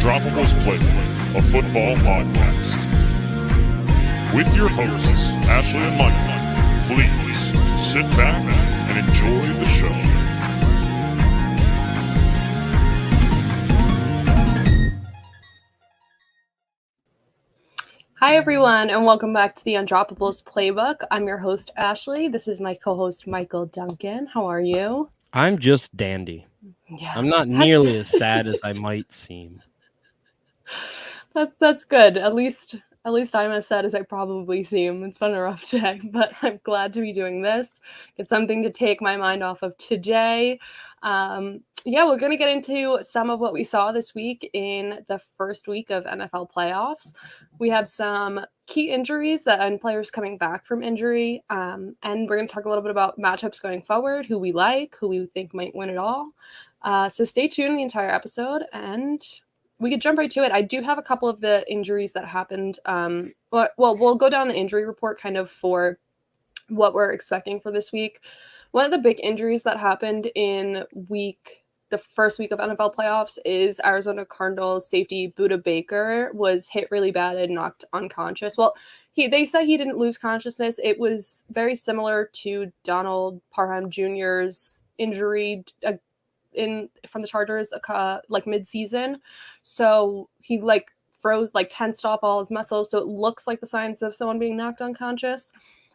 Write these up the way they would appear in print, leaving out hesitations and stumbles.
Undroppables Playbook, a football podcast. With your hosts, Ashley and Michael, please sit back and enjoy the show. Hi, everyone, and welcome back to the Undroppables Playbook. I'm your host, Ashley. This is my co-host, Michael Duncan. How are you? I'm just dandy. Yeah. I'm not nearly as sad as I might seem. That's good. At least I'm as sad as I probably seem. It's been a rough day, but I'm glad to be doing this. Get something to take my mind off of today. We're going to get into some of what we saw this week in the first week of NFL playoffs. We have some key injuries and players coming back from injury. And we're going to talk a little bit about matchups going forward, who we like, who we think might win it all. So stay tuned the entire episode, and we could jump right to it. I do have a couple of the injuries that happened. We'll go down the injury report kind of for what we're expecting for this week. One of the big injuries that happened in the first week of NFL playoffs is Arizona Cardinals safety Budda Baker was hit really bad and knocked unconscious. Well, they said he didn't lose consciousness. It was very similar to Donald Parham Jr.'s injury from the Chargers mid-season. So he froze, tensed up all his muscles. So it looks like the signs of someone being knocked unconscious.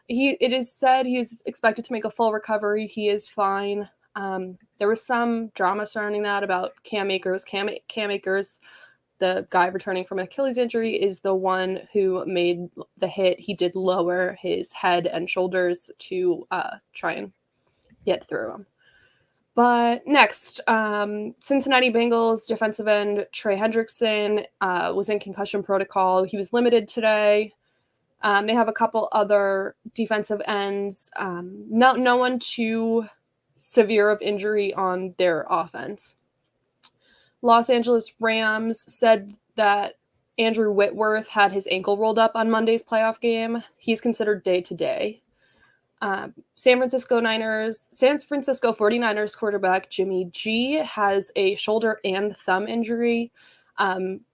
It is said he's expected to make a full recovery. He is fine. There was some drama surrounding that about Cam Akers. Cam Akers, the guy returning from an Achilles injury, is the one who made the hit. He did lower his head and shoulders to try and get through him. But next, Cincinnati Bengals defensive end Trey Hendrickson was in concussion protocol. He was limited today. They have a couple other defensive ends. No one too severe of injury on their offense. Los Angeles Rams said that Andrew Whitworth had his ankle rolled up on Monday's playoff game. He's considered day-to-day. San Francisco 49ers quarterback Jimmy G has a shoulder and thumb injury.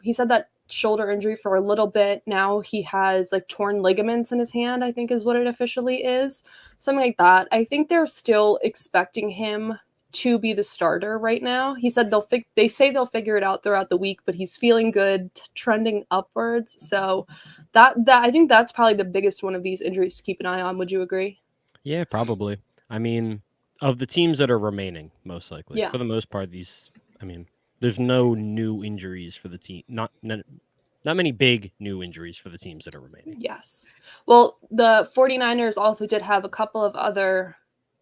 He said that shoulder injury for a little bit. Now he has torn ligaments in his hand, I think is what it officially is. Something like that. I think they're still expecting him to be the starter right now. He said they say they'll figure it out throughout the week, but he's feeling good, trending upwards. So that I think that's probably the biggest one of these injuries to keep an eye on. Would you agree? Yeah, probably. I mean, of the teams that are remaining, most likely. Yeah. For the most part, there's no new injuries for the team. Not many big new injuries for the teams that are remaining. Yes. Well, the 49ers also did have a couple of other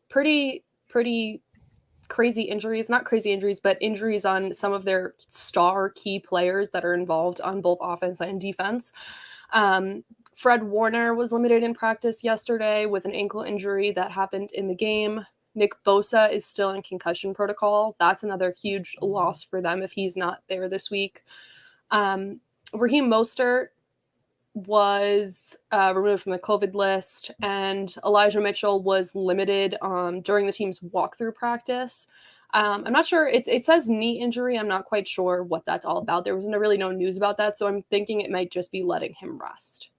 pretty crazy injuries. Not crazy injuries, but injuries on some of their star key players that are involved on both offense and defense. Fred Warner was limited in practice yesterday with an ankle injury that happened in the game. Nick Bosa is still in concussion protocol. That's another huge loss for them if he's not there this week. Raheem Mostert was removed from the COVID list, and Elijah Mitchell was limited during the team's walkthrough practice. I'm not sure. It says knee injury. I'm not quite sure what that's all about. There was really no news about that, so I'm thinking it might just be letting him rest.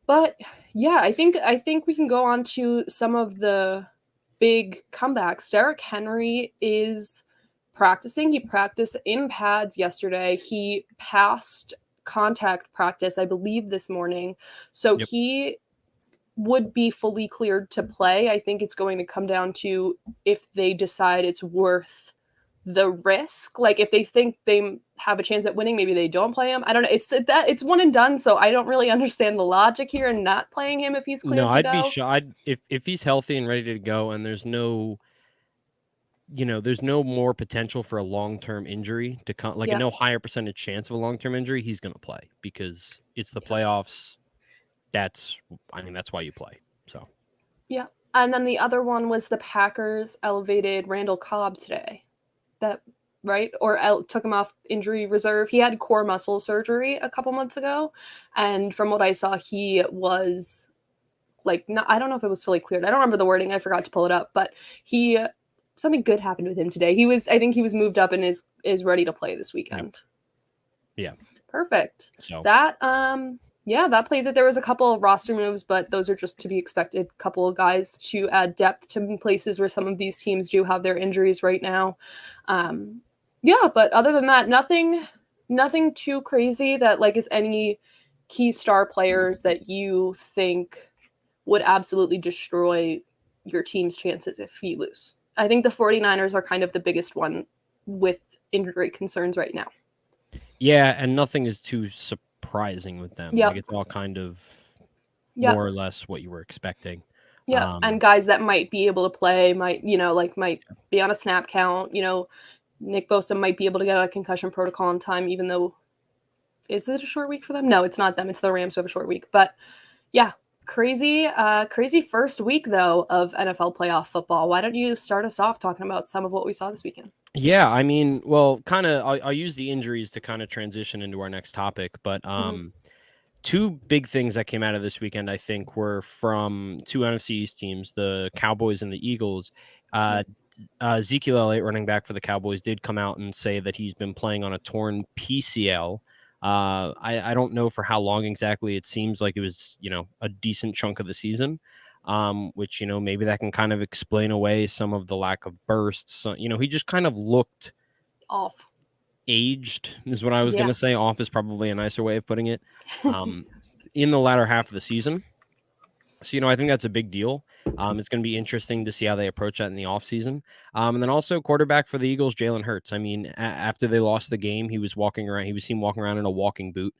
But yeah, I think we can go on to some of the big comebacks. Derrick Henry is practicing. He practiced in pads yesterday. He passed contact practice, I believe, this morning. So Yep. He would be fully cleared to play. I think it's going to come down to if they decide it's worth the risk. If they think they have a chance at winning, maybe they don't play him. I don't know. It's one and done, so I don't really understand the logic here in not playing him if he's cleared to go. I'd be sure if he's healthy and ready to go, and there's no more potential for a long-term injury to come, a no higher percentage chance of a long-term injury, he's going to play because it's the playoffs. That's why you play. So. Yeah. And then the other one was the Packers elevated Randall Cobb today. Took him off injury reserve. He had core muscle surgery a couple months ago. And from what I saw, he was I don't know if it was fully cleared. I don't remember the wording. I forgot to pull it up, but something good happened with him today. I think he was moved up and is ready to play this weekend. Yeah. Perfect. So that that plays it. There was a couple of roster moves, but those are just to be expected. Couple of guys to add depth to places where some of these teams do have their injuries right now. But other than that, nothing too crazy that like is any key star players that you think would absolutely destroy your team's chances if you lose. I think the 49ers are kind of the biggest one with injury concerns right now. Yeah, and nothing is too surprising with them. Yep. Like it's all kind of more or less what you were expecting. Yeah, and guys that might be able to play might be on a snap count. Nick Bosa might be able to get out of concussion protocol in time, even though is it a short week for them? No, it's not them. It's the Rams who have a short week. But yeah, crazy first week though of NFL playoff football. Why don't you start us off talking about some of what we saw this weekend? Yeah, I mean, well, kind of, I'll use the injuries to kind of transition into our next topic. But two big things that came out of this weekend, I think, were from two NFC East teams, the Cowboys and the Eagles. Ezekiel Elliott, running back for the Cowboys, did come out and say that he's been playing on a torn PCL. I don't know for how long exactly. It seems like it was, a decent chunk of the season. Which, maybe that can kind of explain away some of the lack of bursts. He just kind of looked off. Aged is what I was going to say. Off is probably a nicer way of putting it. In the latter half of the season. So, I think that's a big deal. It's going to be interesting to see how they approach that in the offseason. And then also quarterback for the Eagles, Jalen Hurts. I mean, after they lost the game, he was walking around. He was seen walking around in a walking boot,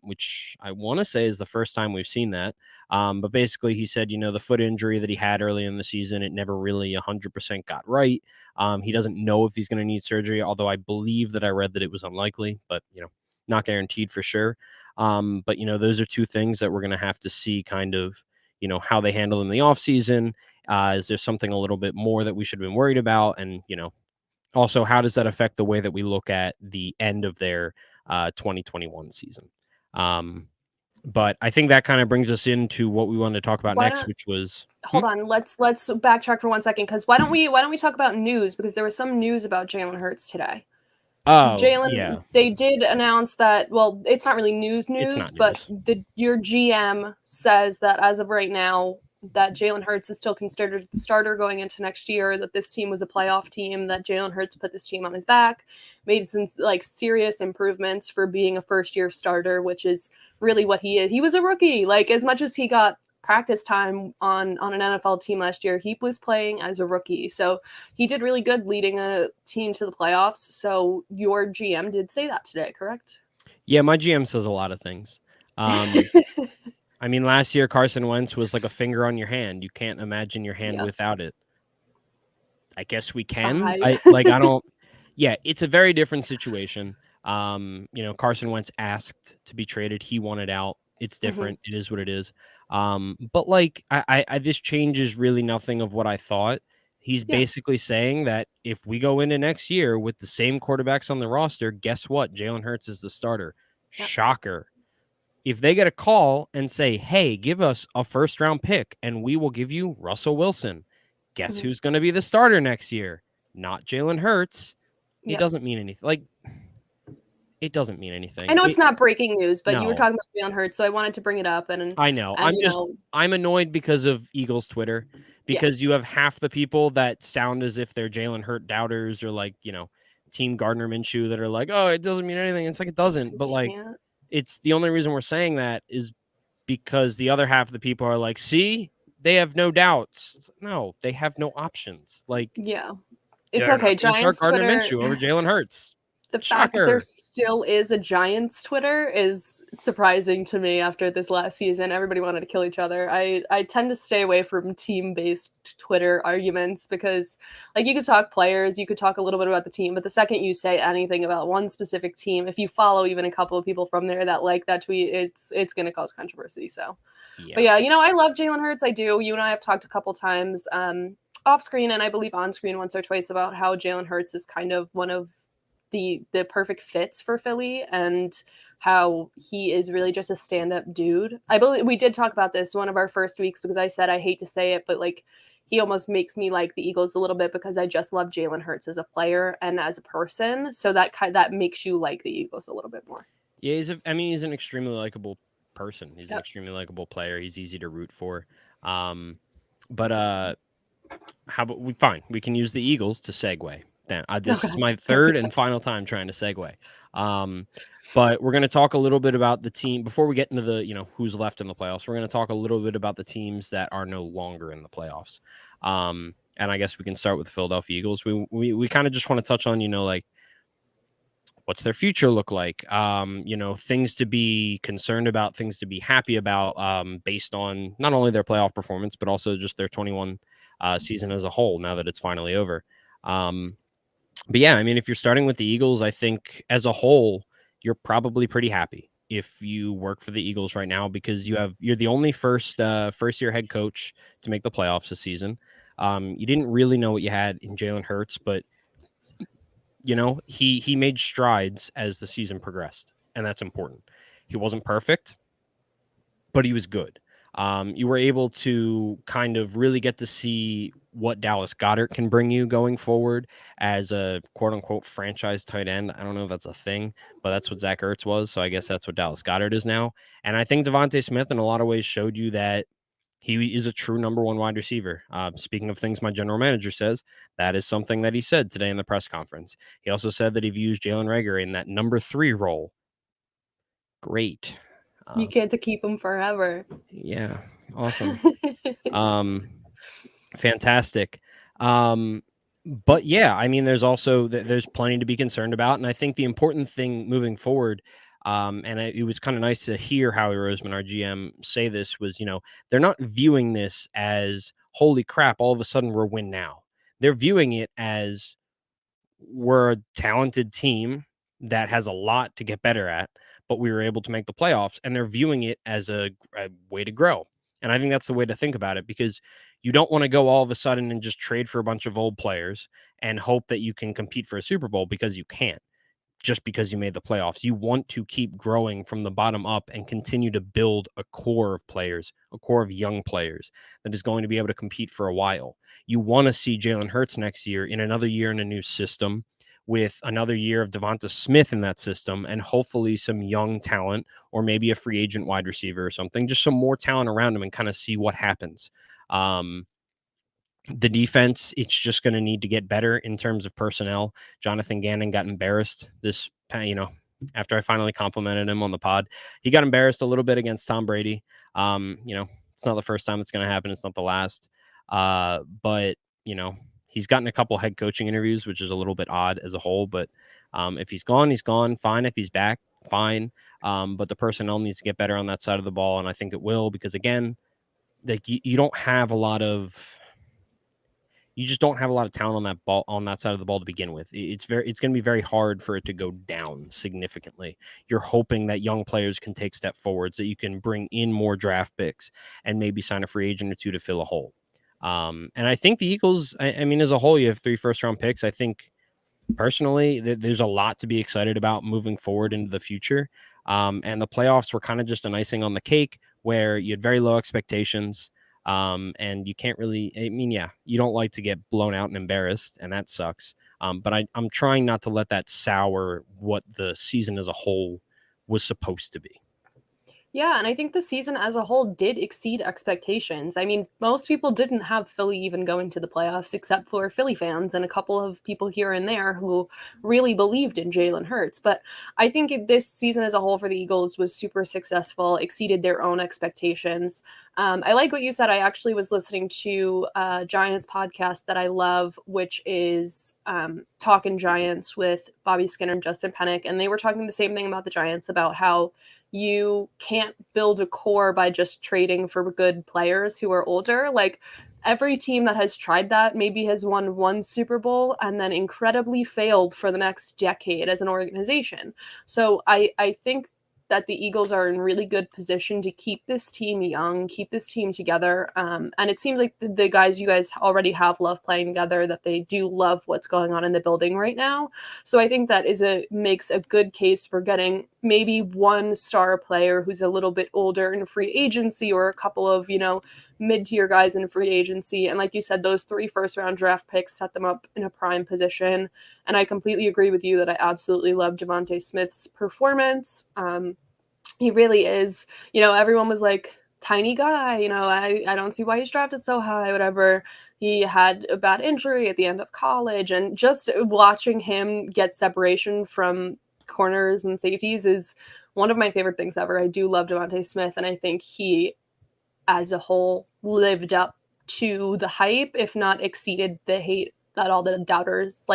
which I want to say is the first time we've seen that. But basically, he said, the foot injury that he had early in the season, it never really 100% got right. He doesn't know if he's going to need surgery, although I believe that I read that it was unlikely, but, not guaranteed for sure. But, those are two things that we're going to have to see kind of, how they handle in the offseason. Is there something a little bit more that we should have been worried about? And, also, how does that affect the way that we look at the end of their 2021 season? But I think that kind of brings us into what we wanted to talk about next, which was... Hold on. Let's backtrack for 1 second, because why don't we talk about news? Because there was some news about Jalen Hurts today. Jalen, they did announce that, well, it's not really news, but your GM says that as of right now, that Jalen Hurts is still considered the starter going into next year, that this team was a playoff team, that Jalen Hurts put this team on his back, made some serious improvements for being a first-year starter, which is really what he is. He was a rookie. As much as he got practice time on an NFL team last year, he was playing as a rookie. So he did really good leading a team to the playoffs. So your GM did say that today, correct? Yeah, my GM says a lot of things. I mean, last year, Carson Wentz was like a finger on your hand. You can't imagine your hand without it. I guess we can. It's a very different situation. Carson Wentz asked to be traded. He wanted out. It's different. It is what it is. But this changes really nothing of what I thought. He's basically saying that if we go into next year with the same quarterbacks on the roster, guess what? Jalen Hurts is the starter. Yep. Shocker. If they get a call and say, hey, give us a first-round pick and we will give you Russell Wilson, guess who's going to be the starter next year? Not Jalen Hurts. It doesn't mean anything. It doesn't mean anything. I know it's not breaking news, but you were talking about Jalen Hurts, so I wanted to bring it up. And I know. I'm annoyed because of Eagles Twitter, because you have half the people that sound as if they're Jalen Hurts doubters or Team Gardner Minshew that are like, oh, it doesn't mean anything. It's like it doesn't. But it's the only reason we're saying that is because the other half of the people are like, see, they have no doubts. No, they have no options. It's okay. Giants Gardner Twitter Minshew over Jalen Hurts. The fact that there still is a Giants Twitter is surprising to me after this last season. Everybody wanted to kill each other. I tend to stay away from team-based Twitter arguments because, you could talk players, you could talk a little bit about the team, but the second you say anything about one specific team, if you follow even a couple of people from there that like that tweet, it's going to cause controversy. So, but I love Jalen Hurts. I do. You and I have talked a couple times off screen and I believe on screen once or twice about how Jalen Hurts is kind of one of the perfect fits for Philly and how he is really just a stand-up dude. I believe we did talk about this one of our first weeks because I said I hate to say it, but he almost makes me like the Eagles a little bit because I just love Jalen Hurts as a player and as a person. So that makes you like the Eagles a little bit more. Yeah, he's an extremely likable person. He's an extremely likable player. He's easy to root for. But how about we can use the Eagles to segue. This is my third and final time trying to segue. But we're going to talk a little bit about the team before we get into the, who's left in the playoffs. We're going to talk a little bit about the teams that are no longer in the playoffs. And I guess we can start with the Philadelphia Eagles. We kind of just want to touch on, like, what's their future look like? Things to be concerned about, things to be happy about, based on not only their playoff performance, but also just their 21 season as a whole, now that it's finally over. But yeah, I mean, if you're starting with the Eagles, I think as a whole, you're probably pretty happy if you work for the Eagles right now, because you're the only first year head coach to make the playoffs this season. You didn't really know what you had in Jalen Hurts, but he made strides as the season progressed, and that's important. He wasn't perfect, but he was good. You were able to kind of really get to see what Dallas Goedert can bring you going forward as a quote-unquote franchise tight end. I don't know if that's a thing, but that's what Zach Ertz was, so I guess that's what Dallas Goedert is now. And I think Devante Smith in a lot of ways showed you that he is a true number one wide receiver. Speaking of things my general manager says, that is something that he said today in the press conference. He also said that he views Jalen Reagor in that number 3 role. Great. You get to keep him forever. Yeah. Awesome. Fantastic. But yeah, I mean, there's plenty to be concerned about. And I think the important thing moving forward, it was kind of nice to hear Howie Roseman, our GM, say this was, they're not viewing this as, holy crap, all of a sudden we're win now. They're viewing it as, we're a talented team that has a lot to get better at, but we were able to make the playoffs, and they're viewing it as a way to grow. And I think that's the way to think about it, because you don't want to go all of a sudden and just trade for a bunch of old players and hope that you can compete for a Super Bowl, because you can't just because you made the playoffs. You want to keep growing from the bottom up and continue to build a core of players, a core of young players that is going to be able to compete for a while. You want to see Jalen Hurts next year in another year in a new system, with another year of Devante Smith in that system, and hopefully some young talent, or maybe a free agent wide receiver or something, just some more talent around him, and kind of see what happens. The defense, it's just going to need to get better in terms of personnel. Jonathan Gannon got embarrassed after I finally complimented him on the pod. He got embarrassed a little bit against Tom Brady. It's not the first time it's going to happen. It's not the last. But he's gotten a couple head coaching interviews, which is a little bit odd as a whole. But if he's gone, he's gone. Fine. If he's back, fine. But the personnel needs to get better on that side of the ball, and I think it will, because again, you don't have a lot of. You just don't have a lot of talent on that side of the ball to begin with. It's going to be very hard for it to go down significantly. You're hoping that young players can take step forwards, that you can bring in more draft picks and maybe sign a free agent or two to fill a hole. And I think the Eagles, I mean, as a whole, you have 3 first-round picks. I think personally there's a lot to be excited about moving forward into the future. And the playoffs were kind of just an icing on the cake, where you had very low expectations. And you can't really, you don't like to get blown out and embarrassed, and that sucks. But I'm trying not to let that sour what the season as a whole was supposed to be. Yeah, and I think the season as a whole did exceed expectations. I mean, most people didn't have Philly even going to the playoffs, except for Philly fans and a couple of people here and there who really believed in Jalen Hurts. But I think this season as a whole for the Eagles was super successful, exceeded their own expectations. I like what you said. I actually was listening to a Giants podcast that I love, which is Talking Giants with Bobby Skinner and Justin Pennick. And they were talking the same thing about the Giants, about how you can't build a core by just trading for good players who are older. Like, every team that has tried that maybe has won 1 Super Bowl and then incredibly failed for the next decade as an organization. So I think that the Eagles are in really good position to keep this team young, keep this team together. And it seems like the guys you guys already have love playing together, that they do love what's going on in the building right now. So I think that makes a good case for getting maybe one star player who's a little bit older in free agency, or a couple of, mid-tier guys in free agency. And like you said, those 3 first-round draft picks set them up in a prime position. And I completely agree with you that I absolutely love Devante Smith's performance. He really is, everyone was like, tiny guy, I don't see why he's drafted so high, whatever. He had a bad injury at the end of college, and just watching him get separation from corners and safeties is one of my favorite things ever. I do love Devante Smith, and I think he, as a whole, lived up to the hype, if not exceeded the hate that all the doubters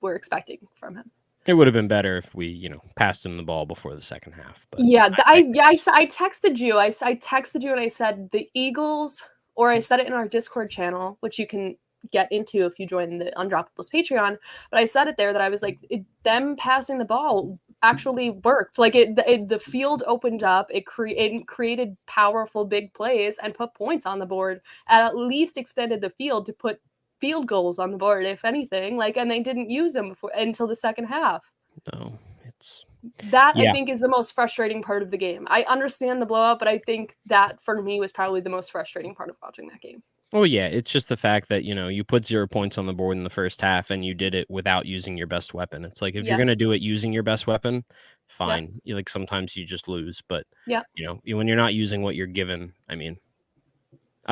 were expecting from him. It would have been better if we, passed him the ball before the second half. But yeah, I texted you. I texted you and I said the Eagles, or I said it in our Discord channel, which you can get into if you join the Undroppables Patreon. But I said it there that I was like, them passing the ball actually worked. Like the field opened up. It created powerful big plays and put points on the board. At least extended the field to put field goals on the board, if anything. And they didn't use them until the second half. No, I think is the most frustrating part of the game. I understand the blowout, but I think that for me was probably the most frustrating part of watching that game. Oh yeah, it's just the fact that, you put 0 points on the board in the first half and you did it without using your best weapon. It's like, if you're going to do it using your best weapon, fine. Sometimes you just lose, but when you're not using what you're given, I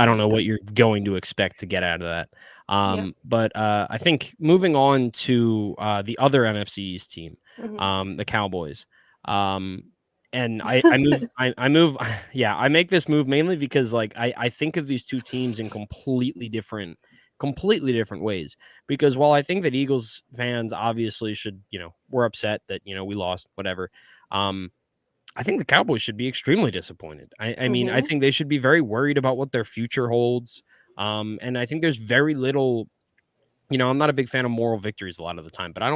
don't know what you're going to expect to get out of that. But I think moving on to the other NFC East team, the Cowboys. And I make this move mainly because I think of these two teams in completely different ways. Because while I think that Eagles fans obviously should, we're upset that, we lost, whatever. I think the Cowboys should be extremely disappointed. I mean, I think they should be very worried about what their future holds. And I think there's very little, I'm not a big fan of moral victories a lot of the time, but I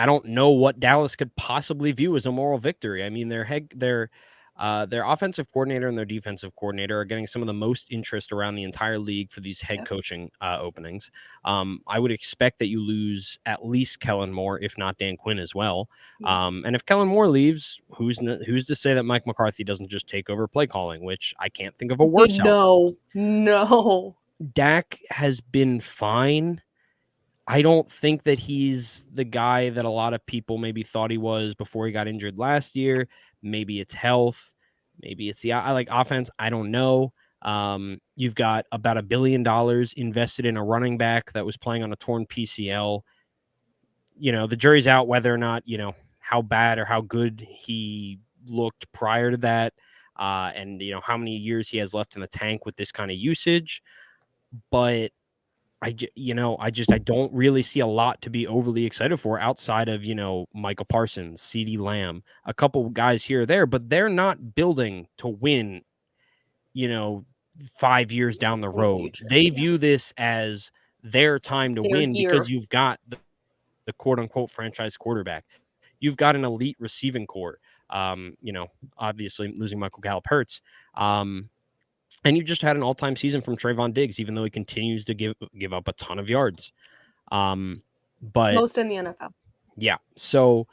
don't know what Dallas could possibly view as a moral victory. I mean, their offensive coordinator and their defensive coordinator are getting some of the most interest around the entire league for these head coaching openings. I would expect that you lose at least Kellen Moore, if not Dan Quinn as well. And if Kellen Moore leaves, who's to say that Mike McCarthy doesn't just take over play calling, which I can't think of a worse outcome. No. Dak has been fine. I don't think that he's the guy that a lot of people maybe thought he was before he got injured last year. Maybe it's health. Maybe it's I like offense. I don't know. You've got about $1 billion invested in a running back that was playing on a torn PCL. The jury's out whether or not, how bad or how good he looked prior to that. And, how many years he has left in the tank with this kind of usage. But I don't really see a lot to be overly excited for outside of, Michael Parsons, CeeDee Lamb, a couple guys here or there, but they're not building to win, 5 years down the road. They view this as their time to win because you've got the quote unquote franchise quarterback. You've got an elite receiving core. Obviously losing Michael Gallup hurts. And you just had an all-time season from Trayvon Diggs, even though he continues to give up a ton of yards. But most in the NFL. Yeah. So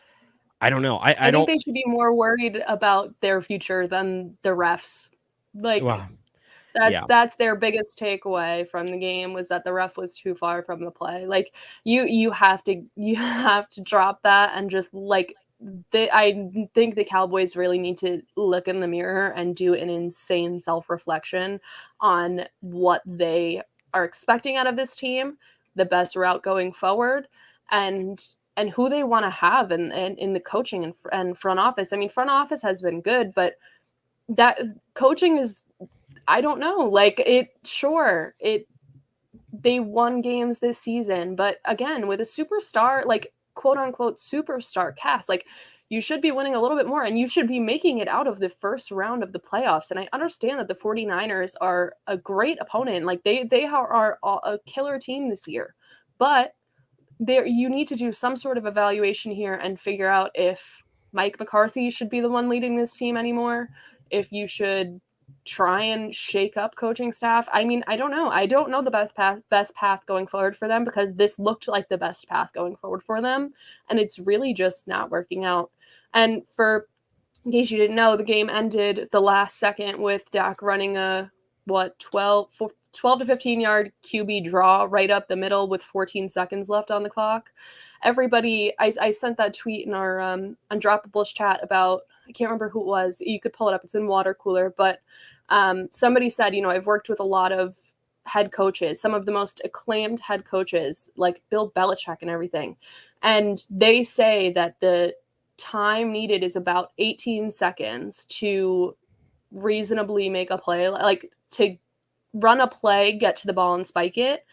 I don't know. I think they should be more worried about their future than the refs. That's their biggest takeaway from the game, was that the ref was too far from the play. You have to drop that and just I think the Cowboys really need to look in the mirror and do an insane self-reflection on what they are expecting out of this team, the best route going forward, and who they want to have in the coaching and front office. I mean, front office has been good, but that coaching is, I don't know. They won games this season, but again, with a superstar, quote unquote superstar cast, you should be winning a little bit more, and you should be making it out of the first round of the playoffs. And I understand that the 49ers are a great opponent. They are a killer team this year, but you need to do some sort of evaluation here and figure out if Mike McCarthy should be the one leading this team anymore, if you should try and shake up coaching staff. I mean, I don't know. I don't know the best path going forward for them, because this looked like the best path going forward for them, and it's really just not working out. And in case you didn't know, the game ended the last second with Dak running a 12 to 15 yard QB draw right up the middle with 14 seconds left on the clock. Everybody, I sent that tweet in our Undroppables chat about, I can't remember who it was. You could pull it up. It's in water cooler. But somebody said, I've worked with a lot of head coaches, some of the most acclaimed head coaches like Bill Belichick and everything. And they say that the time needed is about 18 seconds to reasonably make a play, like to run a play, get to the ball and spike it.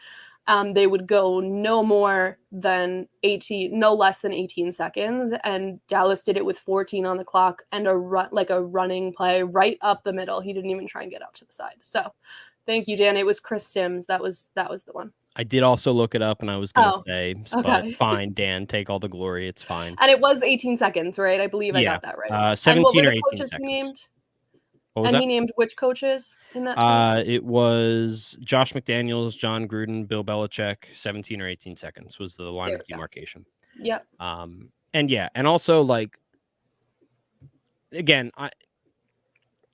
They would go no less than 18 seconds. And Dallas did it with 14 on the clock and a running play right up the middle. He didn't even try and get out to the side. So thank you, Dan. It was Chris Sims. That was the one. I did also look it up, and I was going to say, but fine, Dan, take all the glory. It's fine. And it was 18 seconds, right? I believe I got that right. 17 or 18 seconds. He named? What was that? He named which coaches in that? It was Josh McDaniels, John Gruden, Bill Belichick. 17 or 18 seconds was the line of demarcation. Yep. And also, like, again,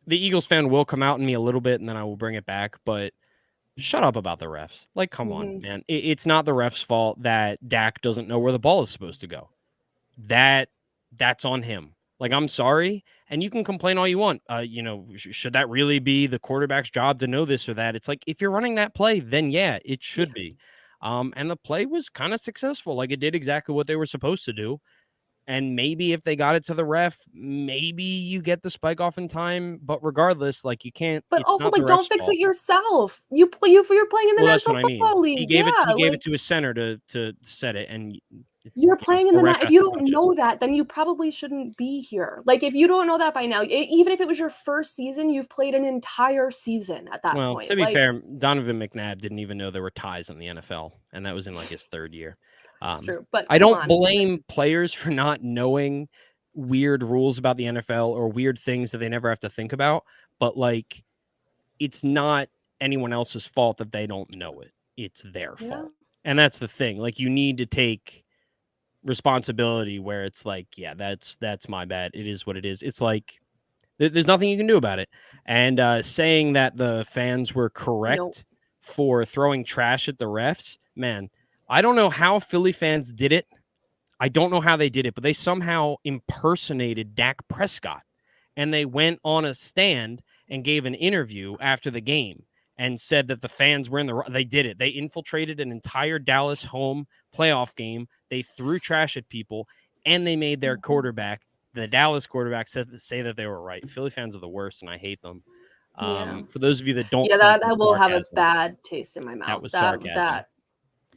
the Eagles fan will come out in me a little bit, and then I will bring it back, but shut up about the refs. Like, come on, man. It's not the refs' fault that Dak doesn't know where the ball is supposed to go. That's on him. Like, I'm sorry. And you can complain all you want. Should that really be the quarterback's job to know this or that? It's like, if you're running that play, then yeah, it should be. And the play was kind of successful. Like, it did exactly what they were supposed to do. And maybe if they got it to the ref, maybe you get the spike off in time. But regardless, like, you can't. But also, like, don't fix it yourself. You're playing in the National Football League. He gave it to his center to set it, and you're playing in the. If you don't know that, then you probably shouldn't be here. Like, if you don't know that by now, even if it was your first season, you've played an entire season at that point. Well, to be fair, Donovan McNabb didn't even know there were ties in the NFL, and that was in like his third year. That's true, but I don't blame players for not knowing weird rules about the NFL or weird things that they never have to think about. But, like, it's not anyone else's fault that they don't know it. It's their fault. And that's the thing. Like, you need to take responsibility where it's like, yeah, that's my bad. It is what it is. It's like, there's nothing you can do about it. And saying that the fans were correct for throwing trash at the refs, man, I don't know how Philly fans did it. I don't know how they did it, but they somehow impersonated Dak Prescott. And they went on a stand and gave an interview after the game and said that the fans were they did it. They infiltrated an entire Dallas home playoff game. They threw trash at people, and they made their quarterback, the Dallas quarterback, say that they were right. Philly fans are the worst, and I hate them. For those of you that don't, that will have a bad taste in my mouth. That was sarcasm. That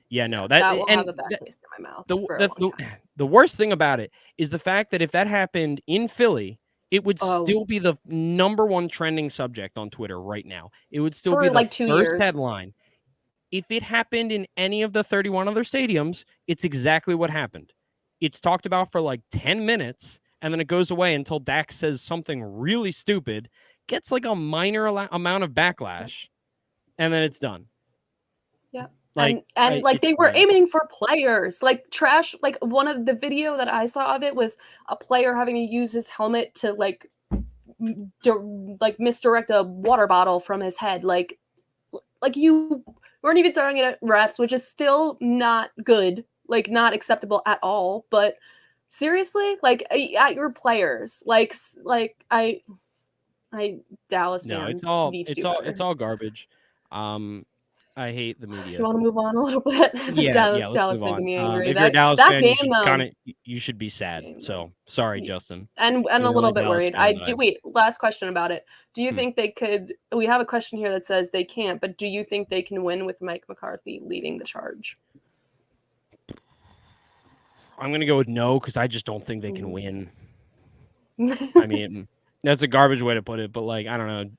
will have a bad taste in my mouth. The worst thing about it is the fact that if that happened in Philly, it would still be the number one trending subject on Twitter right now. It would still be the first headline. If it happened in any of the 31 other stadiums, it's exactly what happened. It's talked about for like 10 minutes, and then it goes away until Dak says something really stupid, gets like a minor amount of backlash, and then it's done. Yeah. They were aiming for players, like trash. Like, one of the video that I saw of it was a player having to use his helmet to misdirect a water bottle from his head. Like you weren't even throwing it at refs, which is still not good, like not acceptable at all. But seriously, like, at your players, I Dallas fans. It's all garbage. I hate the media. You want to move on a little bit? Dallas making me angry. If you're a Dallas fan, game, you should be sad. So sorry, Justin. And a little bit worried. Wait, last question about it. Do you think they could? We have a question here that says they can't, but do you think they can win with Mike McCarthy leading the charge? I'm gonna go with no, because I just don't think they can win. I mean, that's a garbage way to put it, but, like, I don't know.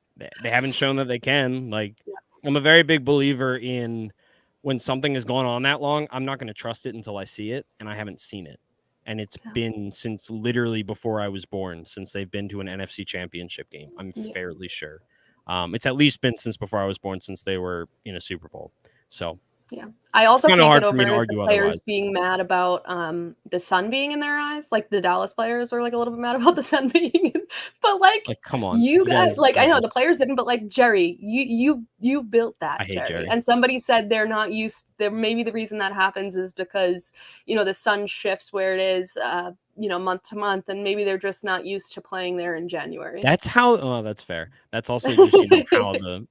They haven't shown that they can. Like. Yeah. I'm a very big believer in when something has gone on that long, I'm not going to trust it until I see it, and I haven't seen it. And it's been since literally before I was born, since they've been to an NFC championship game. I'm fairly sure. It's at least been since before I was born, since they were in a Super Bowl. So Yeah. I also kinda can't hard get for me to over the argue players otherwise. being mad about the sun being in their eyes. Like the Dallas players were like a little bit mad about the sun being in, but like Like, come on. you You guys, guys like I are know just the players didn't, but like Jerry, you built I that, hate Jerry. Jerry. And somebody said they're not used there. Maybe the reason that happens is because, the sun shifts where it is month to month, and maybe they're just not used to playing there in January. That's that's fair. That's also just,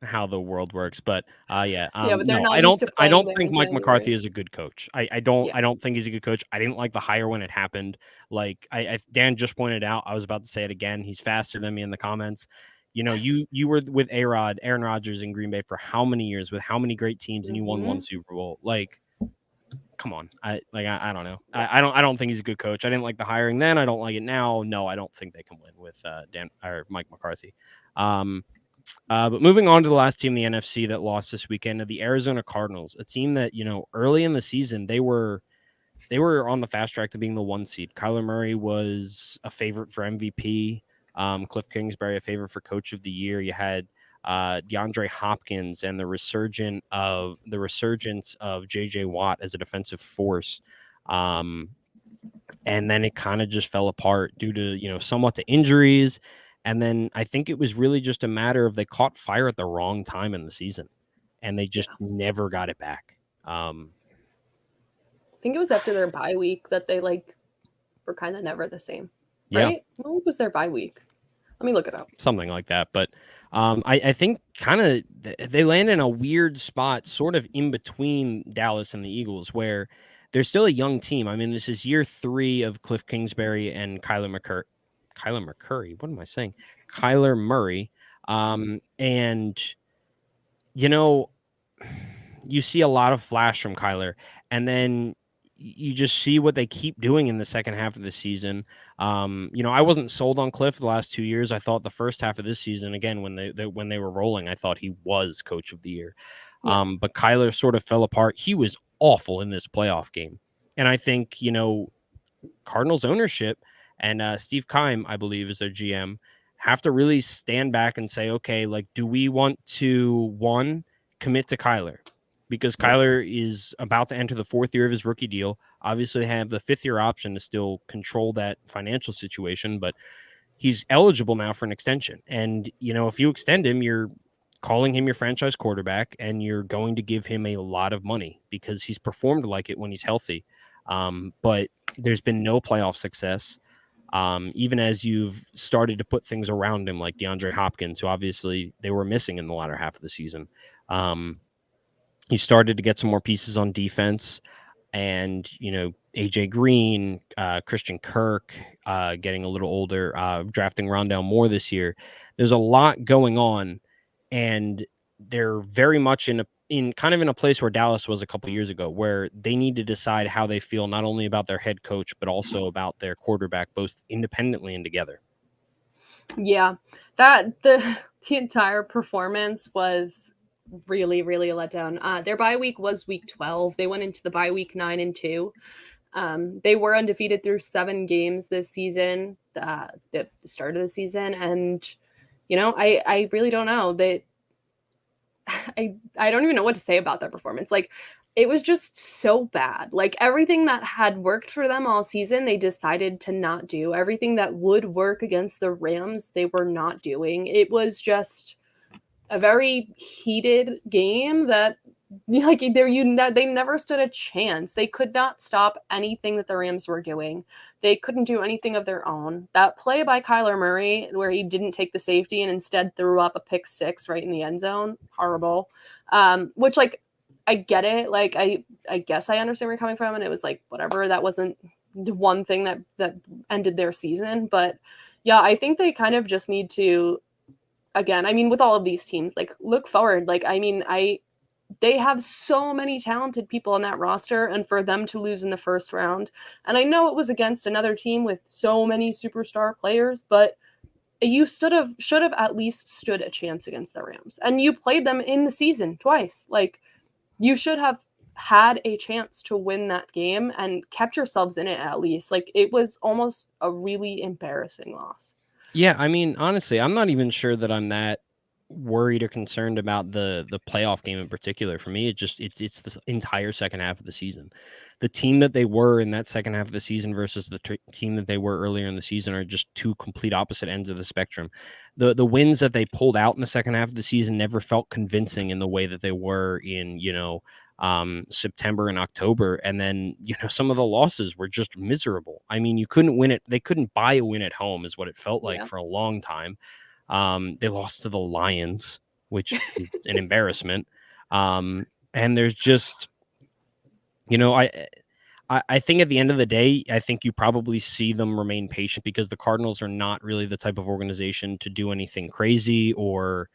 how the world works. But yeah, Yeah, but they're no, not used to I playing don't there think in Mike McCarthy January. is a good coach. Yeah. I don't think he's a good coach. I didn't like the hire when it happened. Like Dan just pointed out, I was about to say it again. He's faster than me in the comments. You were with Aaron Rodgers in Green Bay for how many years with how many great teams, and you won one Super Bowl. Like, come on. I don't know. I don't think he's a good coach. I didn't like the hiring then. I don't like it now. No, I don't think they can win with Dan or Mike McCarthy. But moving on to the last team in the NFC that lost this weekend, the Arizona Cardinals, a team that, early in the season they were on the fast track to being the 1 seed. Kyler Murray was a favorite for MVP. Cliff Kingsbury a favorite for Coach of the Year. You had DeAndre Hopkins and the resurgence of JJ Watt as a defensive force. And then it kind of just fell apart due to, somewhat to injuries. And then I think it was really just a matter of they caught fire at the wrong time in the season and they just never got it back. I think it was after their bye week that they were kind of never the same. Right? Yeah. What was their bye week? Let me look it up. Something like that. But I think kind of they land in a weird spot, sort of in between Dallas and the Eagles, where they're still a young team. I mean, this is year 3 of Cliff Kingsbury and Kyler McCurry. What am I saying? Kyler Murray. And, you see a lot of flash from Kyler, and then you just see what they keep doing in the second half of the season. I wasn't sold on Cliff the last 2 years. I thought the first half of this season, again, when they were rolling, I thought he was Coach of the Year. Yeah. But Kyler sort of fell apart. He was awful in this playoff game. And I think, Cardinals ownership and Steve Keim, I believe, is their GM, have to really stand back and say, okay, do we want to, one, commit to Kyler? Because Kyler is about to enter the 4th year of his rookie deal. Obviously, they have the 5th year option to still control that financial situation, but he's eligible now for an extension. And, if you extend him, you're calling him your franchise quarterback, and you're going to give him a lot of money because he's performed like it when he's healthy. But there's been no playoff success. Even as you've started to put things around him, like DeAndre Hopkins, who obviously they were missing in the latter half of the season. You started to get some more pieces on defense, and AJ Green, Christian Kirk, getting a little older, drafting Rondale Moore this year. There's a lot going on, and they're very much in a place where Dallas was a couple years ago, where they need to decide how they feel not only about their head coach but also about their quarterback, both independently and together. Yeah, that the entire performance was really, really a letdown. Their bye week was week 12. They went into the bye week 9-2. They were undefeated through 7 games this season, the start of the season. And, I really don't know that. I don't even know what to say about their performance. It was just so bad. Everything that had worked for them all season, they decided to not do. Everything that would work against the Rams, they were not doing. It was just a very heated game that they never stood a chance. They could not stop anything that the Rams were doing. They couldn't do anything of their own. That play by Kyler Murray where he didn't take the safety and instead threw up a pick 6 right in the end zone, horrible. Which I get it. I guess I understand where you're coming from, and it was whatever. That wasn't the one thing that ended their season, but yeah, I think they kind of just need to, again, with all of these teams, look forward. They have so many talented people on that roster, and for them to lose in the first round, and I know it was against another team with so many superstar players, but you should have at least stood a chance against the Rams, and you played them in the season twice. You should have had a chance to win that game and kept yourselves in it at least. It was almost a really embarrassing loss. Yeah, honestly, I'm not even sure that I'm that worried or concerned about the playoff game in particular. For me, it's the entire second half of the season. The team that they were in that second half of the season versus the team that they were earlier in the season are just two complete opposite ends of the spectrum. The wins that they pulled out in the second half of the season never felt convincing in the way that they were in, September and October. And then, some of the losses were just miserable. I mean, you couldn't win it. They couldn't buy a win at home is what it felt like for a long time. They lost to the Lions, which is an embarrassment. And there's just, I think at the end of the day, I think you probably see them remain patient because the Cardinals are not really the type of organization to do anything crazy or,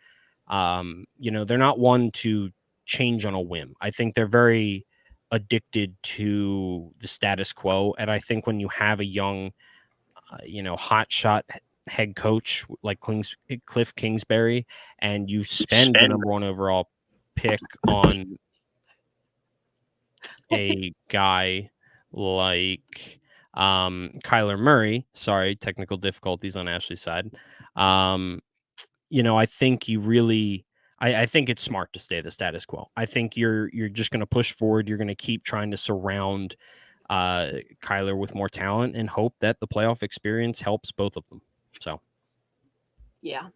they're not one to change on a whim. I think they're very addicted to the status quo. And I think when you have a young, hotshot head coach like Cliff Kingsbury and you spend the number 1 overall pick on a guy like Kyler Murray, sorry, technical difficulties on Ashley's side. I think you really, I think it's smart to stay the status quo. I think you're just going to push forward. You're going to keep trying to surround Kyler with more talent and hope that the playoff experience helps both of them. So, yeah.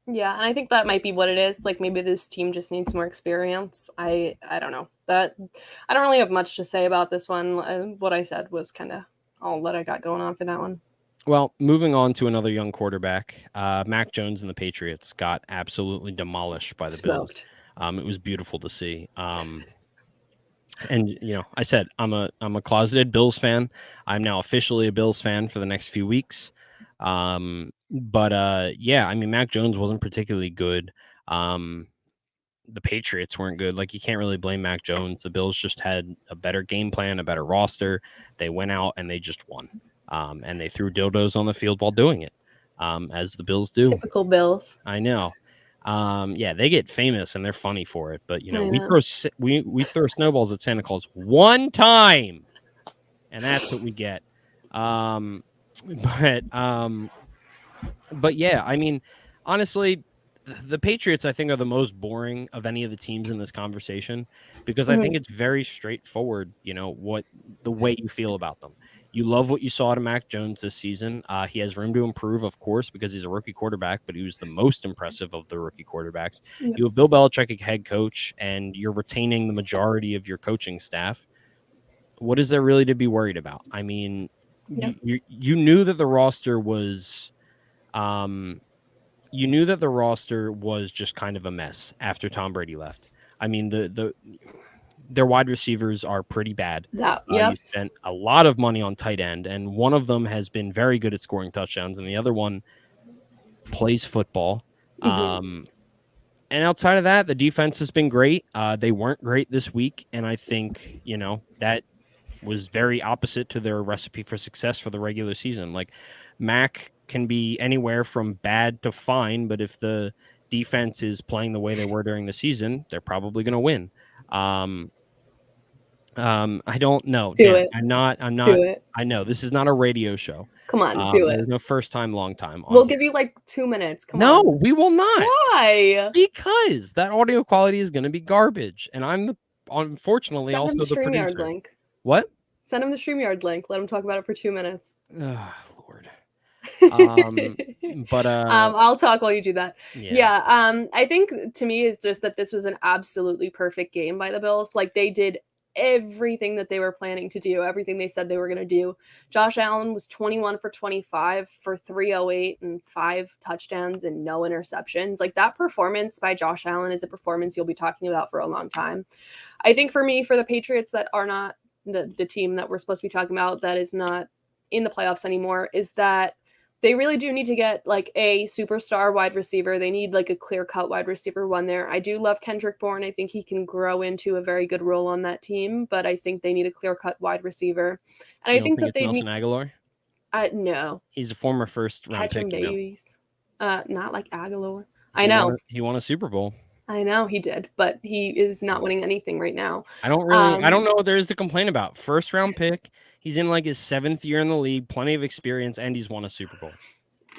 And I think that might be what it is. Like maybe this team just needs more experience. I don't know. That I don't really have much to say about this one. What I said was kind of all that I got going on for that one. Well, moving on to another young quarterback, Mac Jones and the Patriots got absolutely demolished by the Bills. It was beautiful to see. And I said I'm a closeted Bills fan. I'm now officially a Bills fan for the next few weeks. But I mean, Mac Jones wasn't particularly good. The Patriots weren't good. Like, you can't really blame Mac Jones. The Bills just had a better game plan, a better roster. They went out and they just won. And they threw dildos on the field while doing it, as the Bills do. Typical Bills. I know. They get famous and they're funny for it. But, we throw snowballs at Santa Claus one time, and that's what we get. But yeah, I mean, honestly, the Patriots, I think, are the most boring of any of the teams in this conversation because I think it's very straightforward, what the way you feel about them. You love what you saw out of Mac Jones this season. He has room to improve, of course, because he's a rookie quarterback, but he was the most impressive of the rookie quarterbacks. Yep. You have Bill Belichick, a head coach, and you're retaining the majority of your coaching staff. What is there really to be worried about? I mean, you knew that the roster was just kind of a mess after Tom Brady left. I mean, their wide receivers are pretty bad. You spent a lot of money on tight end, and one of them has been very good at scoring touchdowns, and the other one plays football. And outside of that, the defense has been great. They weren't great this week, and I think, that was very opposite to their recipe for success for the regular season. Like, Mac can be anywhere from bad to fine, but if the defense is playing the way they were during the season, they're probably going to win. I don't know. I'm not. Do it. I know this is not a radio show. Come on, do it. There's no first time, long time. We'll give you like 2 minutes. Come on. No, we will not. Why? Because that audio quality is going to be garbage, and I'm unfortunately also the producer. Link. What? Send him the StreamYard link. Let him talk about it for 2 minutes. Oh, Lord. I'll talk while you do that. I think to me it's just that this was an absolutely perfect game by the Bills. Like, they did everything that they were planning to do, everything they said they were going to do. Josh Allen was 21 for 25 for 308 and 5 touchdowns and no interceptions. Like, that performance by Josh Allen is a performance you'll be talking about for a long time. I think for the Patriots that are not the team that we're supposed to be talking about that is not in the playoffs anymore, is that they really do need to get like a superstar wide receiver. They need like a clear-cut wide receiver one there. I do love Kendrick Bourne. I think he can grow into a very good role on that team, but I think they need a clear-cut wide receiver. And I think that they Nelson Aguilar? No. He's a former first-round pick. Babies. Not like Aguilar. I know. He won a Super Bowl. I know he did, but he is not winning anything right now. I don't know what there is to complain about. First-round pick. He's in like his 7th year in the league, plenty of experience, and he's won a Super Bowl.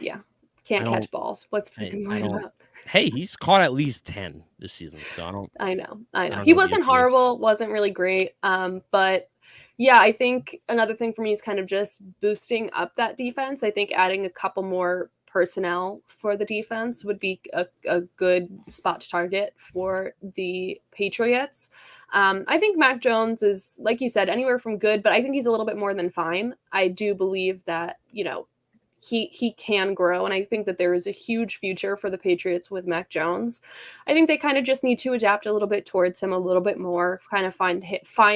Yeah. Can't catch balls. What's to complain about? Hey, he's caught at least 10 this season, so I know. don't He know the wasn't issue is. horrible, wasn't really great. But yeah, I think another thing for me is kind of just boosting up that defense. I think adding a couple more personnel for the defense would be a good spot to target for the Patriots. I think Mac Jones is, like you said, anywhere from good, but I think he's a little bit more than fine. I do believe that, he can grow, and I think that there is a huge future for the Patriots with Mac Jones. I think they kind of just need to adapt a little bit towards him a little bit more, kind of find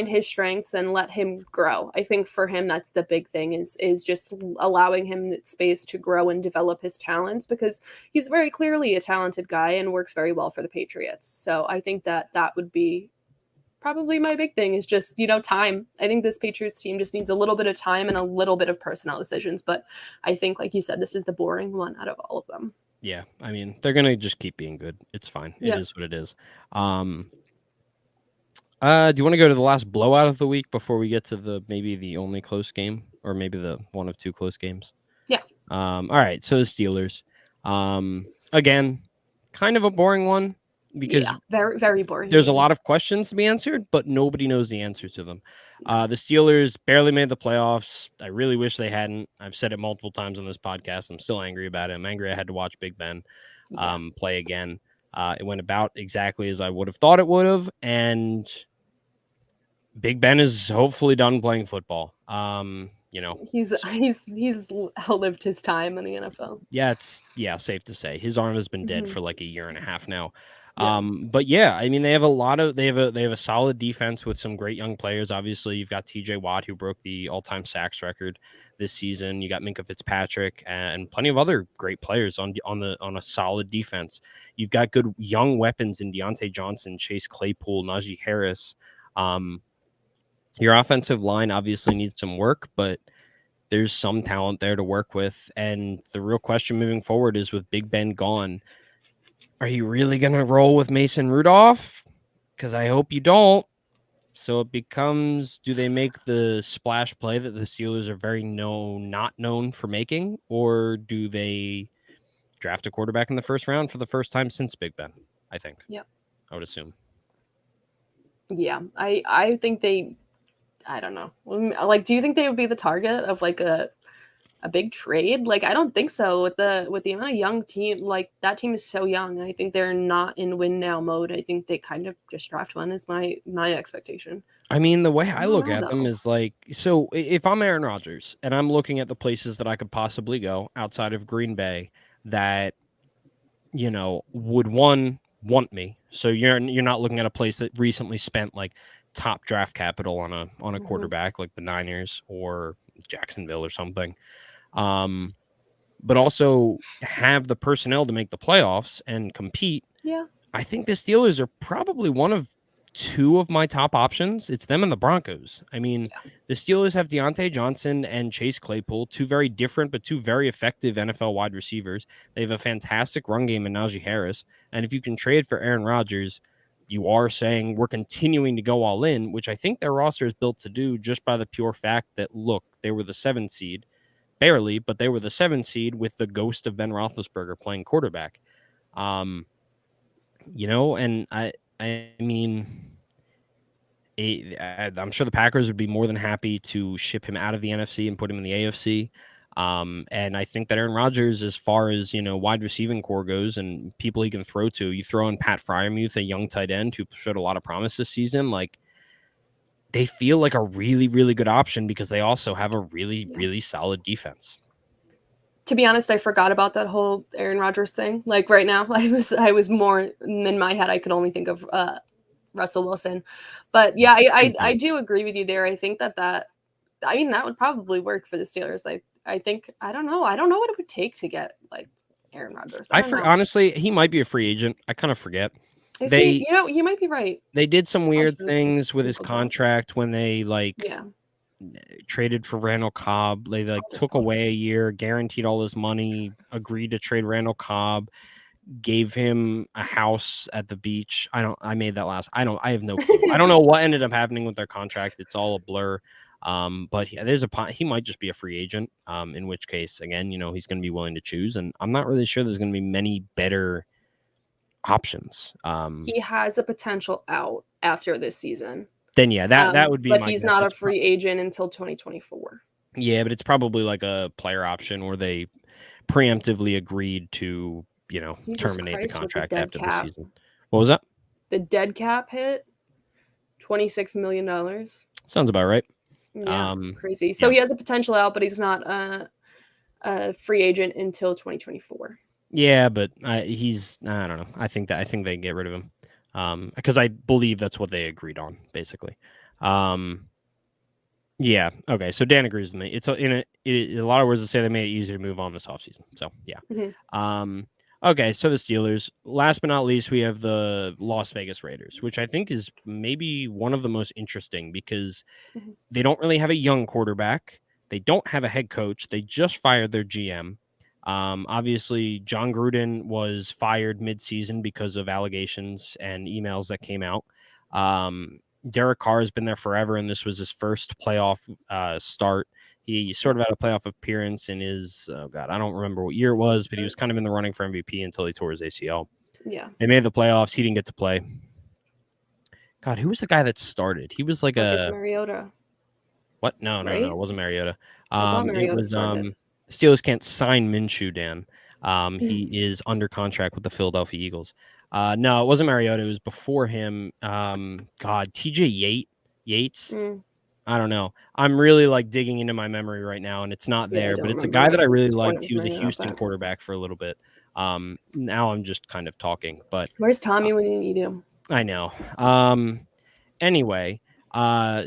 his strengths and let him grow. I think for him that's the big thing is just allowing him space to grow and develop his talents, because he's very clearly a talented guy and works very well for the Patriots. So I think that would be probably my big thing is just, time. I think this Patriots team just needs a little bit of time and a little bit of personnel decisions. But I think, like you said, this is the boring one out of all of them. Yeah, I mean, they're going to just keep being good. It's fine. It is what it is. Do you want to go to the last blowout of the week before we get to maybe the only close game, or maybe the one of two close games? Yeah. All right, so the Steelers. Again, kind of a boring one. Because very, very boring. There's a lot of questions to be answered, but nobody knows the answer to them. The Steelers barely made the playoffs. I really wish they hadn't. I've said it multiple times on this podcast. I'm still angry about it. I'm angry I had to watch Big Ben play again. It went about exactly as I would have thought it would have, and Big Ben is hopefully done playing football. He's outlived his time in the NFL. Yeah, it's safe to say his arm has been dead for like a year and a half now. Yeah. But yeah, I mean, they have a solid defense with some great young players. Obviously, you've got TJ Watt, who broke the all-time sacks record this season. You got Minkah Fitzpatrick and plenty of other great players on a solid defense. You've got good young weapons in Deontay Johnson, Chase Claypool, Najee Harris. Your offensive line obviously needs some work, but there's some talent there to work with. And the real question moving forward is, with Big Ben gone, are you really going to roll with Mason Rudolph? Because I hope you don't. So it becomes, do they make the splash play that the Steelers are not known for making? Or do they draft a quarterback in the first round for the first time since Big Ben? I think. Yep. I would assume. Yeah. I think I don't know. Like, do you think they would be the target of like a big trade? Like, I don't think so with the amount of young team. Like, that team is so young. I think they're not in win now mode. I think they kind of just draft one is my expectation. I mean, the way I look at them is like, so if I'm Aaron Rodgers and I'm looking at the places that I could possibly go outside of Green Bay that, would want me. So you're not looking at a place that recently spent like top draft capital on a quarterback like the Niners or Jacksonville or something. But also have the personnel to make the playoffs and compete. Yeah. I think the Steelers are probably one of two of my top options. It's them and the Broncos. I mean, the Steelers have Deontay Johnson and Chase Claypool, two very different but two very effective NFL wide receivers. They have a fantastic run game in Najee Harris. And if you can trade for Aaron Rodgers, you are saying we're continuing to go all in, which I think their roster is built to do just by the pure fact that, look, they were the 7th seed. Barely, but they were the 7th seed with the ghost of Ben Roethlisberger playing quarterback. And I mean, I'm sure the Packers would be more than happy to ship him out of the NFC and put him in the AFC. And I think that Aaron Rodgers, as far as, wide receiving core goes and people he can throw to, you throw in Pat Freiermuth, a young tight end who showed a lot of promise this season, like, they feel like a really, really good option because they also have a really, really solid defense. To be honest, I forgot about that whole Aaron Rodgers thing. Like, right now, I was more in my head. I could only think of Russell Wilson, but yeah, I do agree with you there. I think that would probably work for the Steelers. I think I don't know what it would take to get like Aaron Rodgers. Honestly, he might be a free agent. I kind of forget. You might be right. They did some weird things with his contract when they traded for Randall Cobb. They took away a year, guaranteed all his money, agreed to trade Randall Cobb, gave him a house at the beach. I have no clue. I don't know what ended up happening with their contract. It's all a blur. But he might just be a free agent. In which case, again, he's going to be willing to choose. And I'm not really sure there's going to be many better options. He has a potential out after this season. Then yeah, that would be but my he's guess. not a free agent until 2024. Yeah, but it's probably like a player option or they preemptively agreed to, terminate the contract after the season. What was that? The dead cap hit $26 million. Sounds about right. Yeah, crazy. So he has a potential out, but he's not a free agent until 2024. Yeah, but I don't know. I think they can get rid of him because I believe that's what they agreed on, basically. Yeah. Okay. So Dan agrees with me. It's in a lot of words to say they made it easier to move on this offseason. So yeah. Mm-hmm. Okay. So the Steelers. Last but not least, we have the Las Vegas Raiders, which I think is maybe one of the most interesting because they don't really have a young quarterback. They don't have a head coach. They just fired their GM. Obviously, John Gruden was fired mid-season because of allegations and emails that came out. Derek Carr has been there forever, and this was his first playoff start. He sort of had a playoff appearance in his, I don't remember what year it was, but he was kind of in the running for MVP until he tore his ACL. Yeah. They made the playoffs. He didn't get to play. God, who was the guy that started? He was like Marcus Mariota. What? No, it wasn't Mariota. Mariota it was started. Steelers can't sign Minshew, Dan. He is under contract with the Philadelphia Eagles. No, it wasn't Mariota. It was before him. TJ Yates. I don't know. I'm really like digging into my memory right now, and it's not there. But it's a guy that I really liked. He was a Houston quarterback for a little bit. Now I'm just kind of talking. But where's Tommy when you need him? I know. Anyway.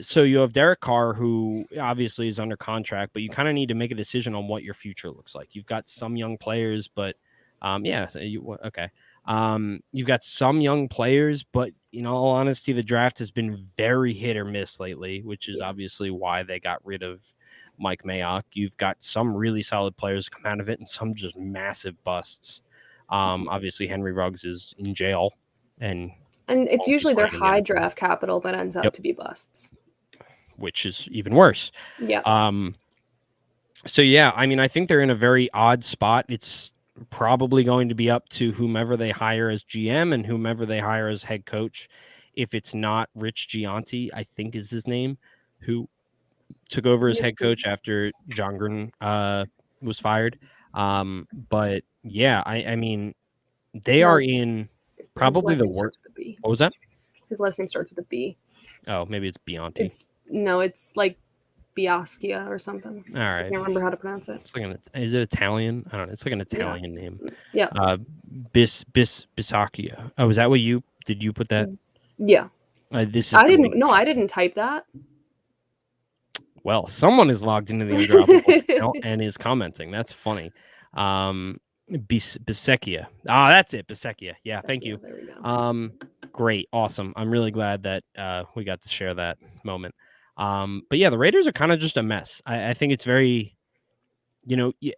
So you have Derek Carr, who obviously is under contract, but you kind of need to make a decision on what your future looks like. You've got some young players, but you've got some young players, but in all honesty, the draft has been very hit or miss lately, which is obviously why they got rid of Mike Mayock. You've got some really solid players come out of it and some just massive busts. Obviously Henry Ruggs is in jail and it's usually their high draft capital that ends up to be busts, which is even worse. Yeah. So yeah, I mean, I think they're in a very odd spot. It's probably going to be up to whomever they hire as GM and whomever they hire as head coach. If it's not Rich Gianti, I think is his name, who took over as head coach after John Gruden was fired. But yeah, I mean, they are in probably the worst. What was that? His last name starts with a B. Oh, maybe it's Bianti. It's like Biascia or something. All right. I can't remember how to pronounce it. It's like is it Italian? I don't know. It's like an Italian name. Yeah. Bisaccia. Oh, is that what did you put that? Yeah. I didn't type that. Well, someone is logged into the Undroppables account and is commenting. That's funny. Bisecchia. That's it. Bisecchia. Yeah, thank you. There we go. Great. Awesome. I'm really glad that we got to share that moment. But yeah, the Raiders are kind of just a mess. I think it's very,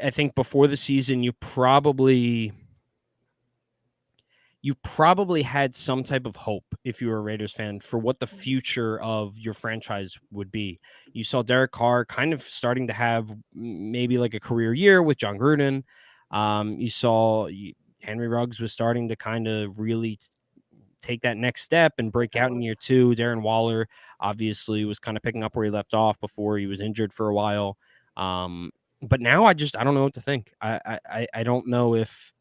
I think before the season, you probably had some type of hope if you were a Raiders fan for what the future of your franchise would be. You saw Derek Carr kind of starting to have maybe like a career year with John Gruden. You saw Henry Ruggs was starting to kind of really take that next step and break out in year two. Darren Waller obviously was kind of picking up where he left off before he was injured for a while. But now I don't know what to think. I don't know if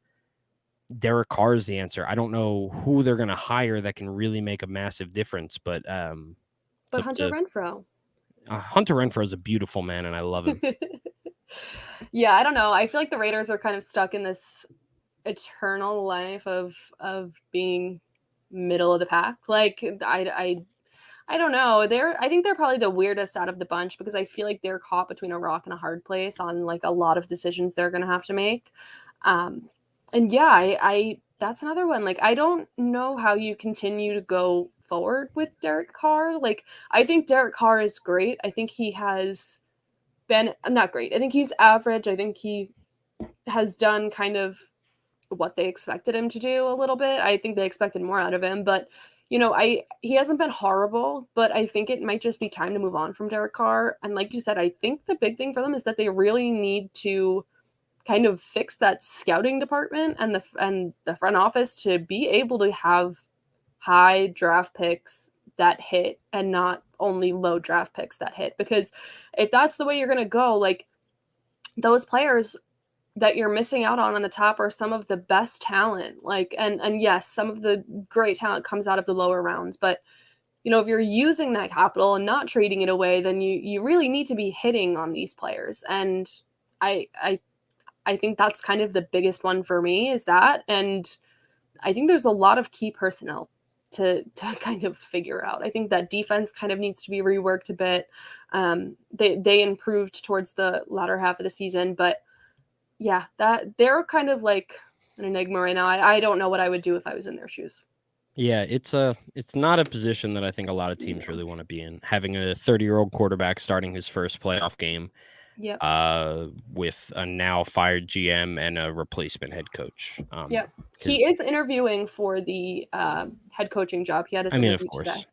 Derek Carr is the answer. I don't know who they're going to hire that can really make a massive difference. But Hunter Renfrow. Hunter Renfrow is a beautiful man, and I love him. Yeah, I don't know. I feel like the Raiders are kind of stuck in this eternal life of being middle of the pack. Like I don't know. I think they're probably the weirdest out of the bunch because I feel like they're caught between a rock and a hard place on like a lot of decisions they're going to have to make. And yeah, I that's another one. Like I don't know how you continue to go forward with Derek Carr. Like I think Derek Carr is great. I think he has been not great. I think he's average. I think he has done kind of what they expected him to do a little bit. I think they expected more out of him, but he hasn't been horrible, but I think it might just be time to move on from Derek Carr. And like you said, I think the big thing for them is that they really need to kind of fix that scouting department and the front office to be able to have high draft picks that hit and not only low draft picks that hit. Because if that's the way you're going to go, like, those players that you're missing out on the top are some of the best talent. Like, and yes, some of the great talent comes out of the lower rounds, but you know, if you're using that capital and not trading it away, then you really need to be hitting on these players. And I think that's kind of the biggest one for me, is that. And I think there's a lot of key personnel to kind of figure out. I think that defense kind of needs to be reworked a bit. They improved towards the latter half of the season, but yeah, that they're kind of like an enigma right now. I don't know what I would do if I was in their shoes. Yeah, it's not a position that I think a lot of teams really want to be in. Having a 30-year-old quarterback starting his first playoff game, with a now fired GM and a replacement head coach. He is interviewing for the head coaching job. He had his interview of course. today.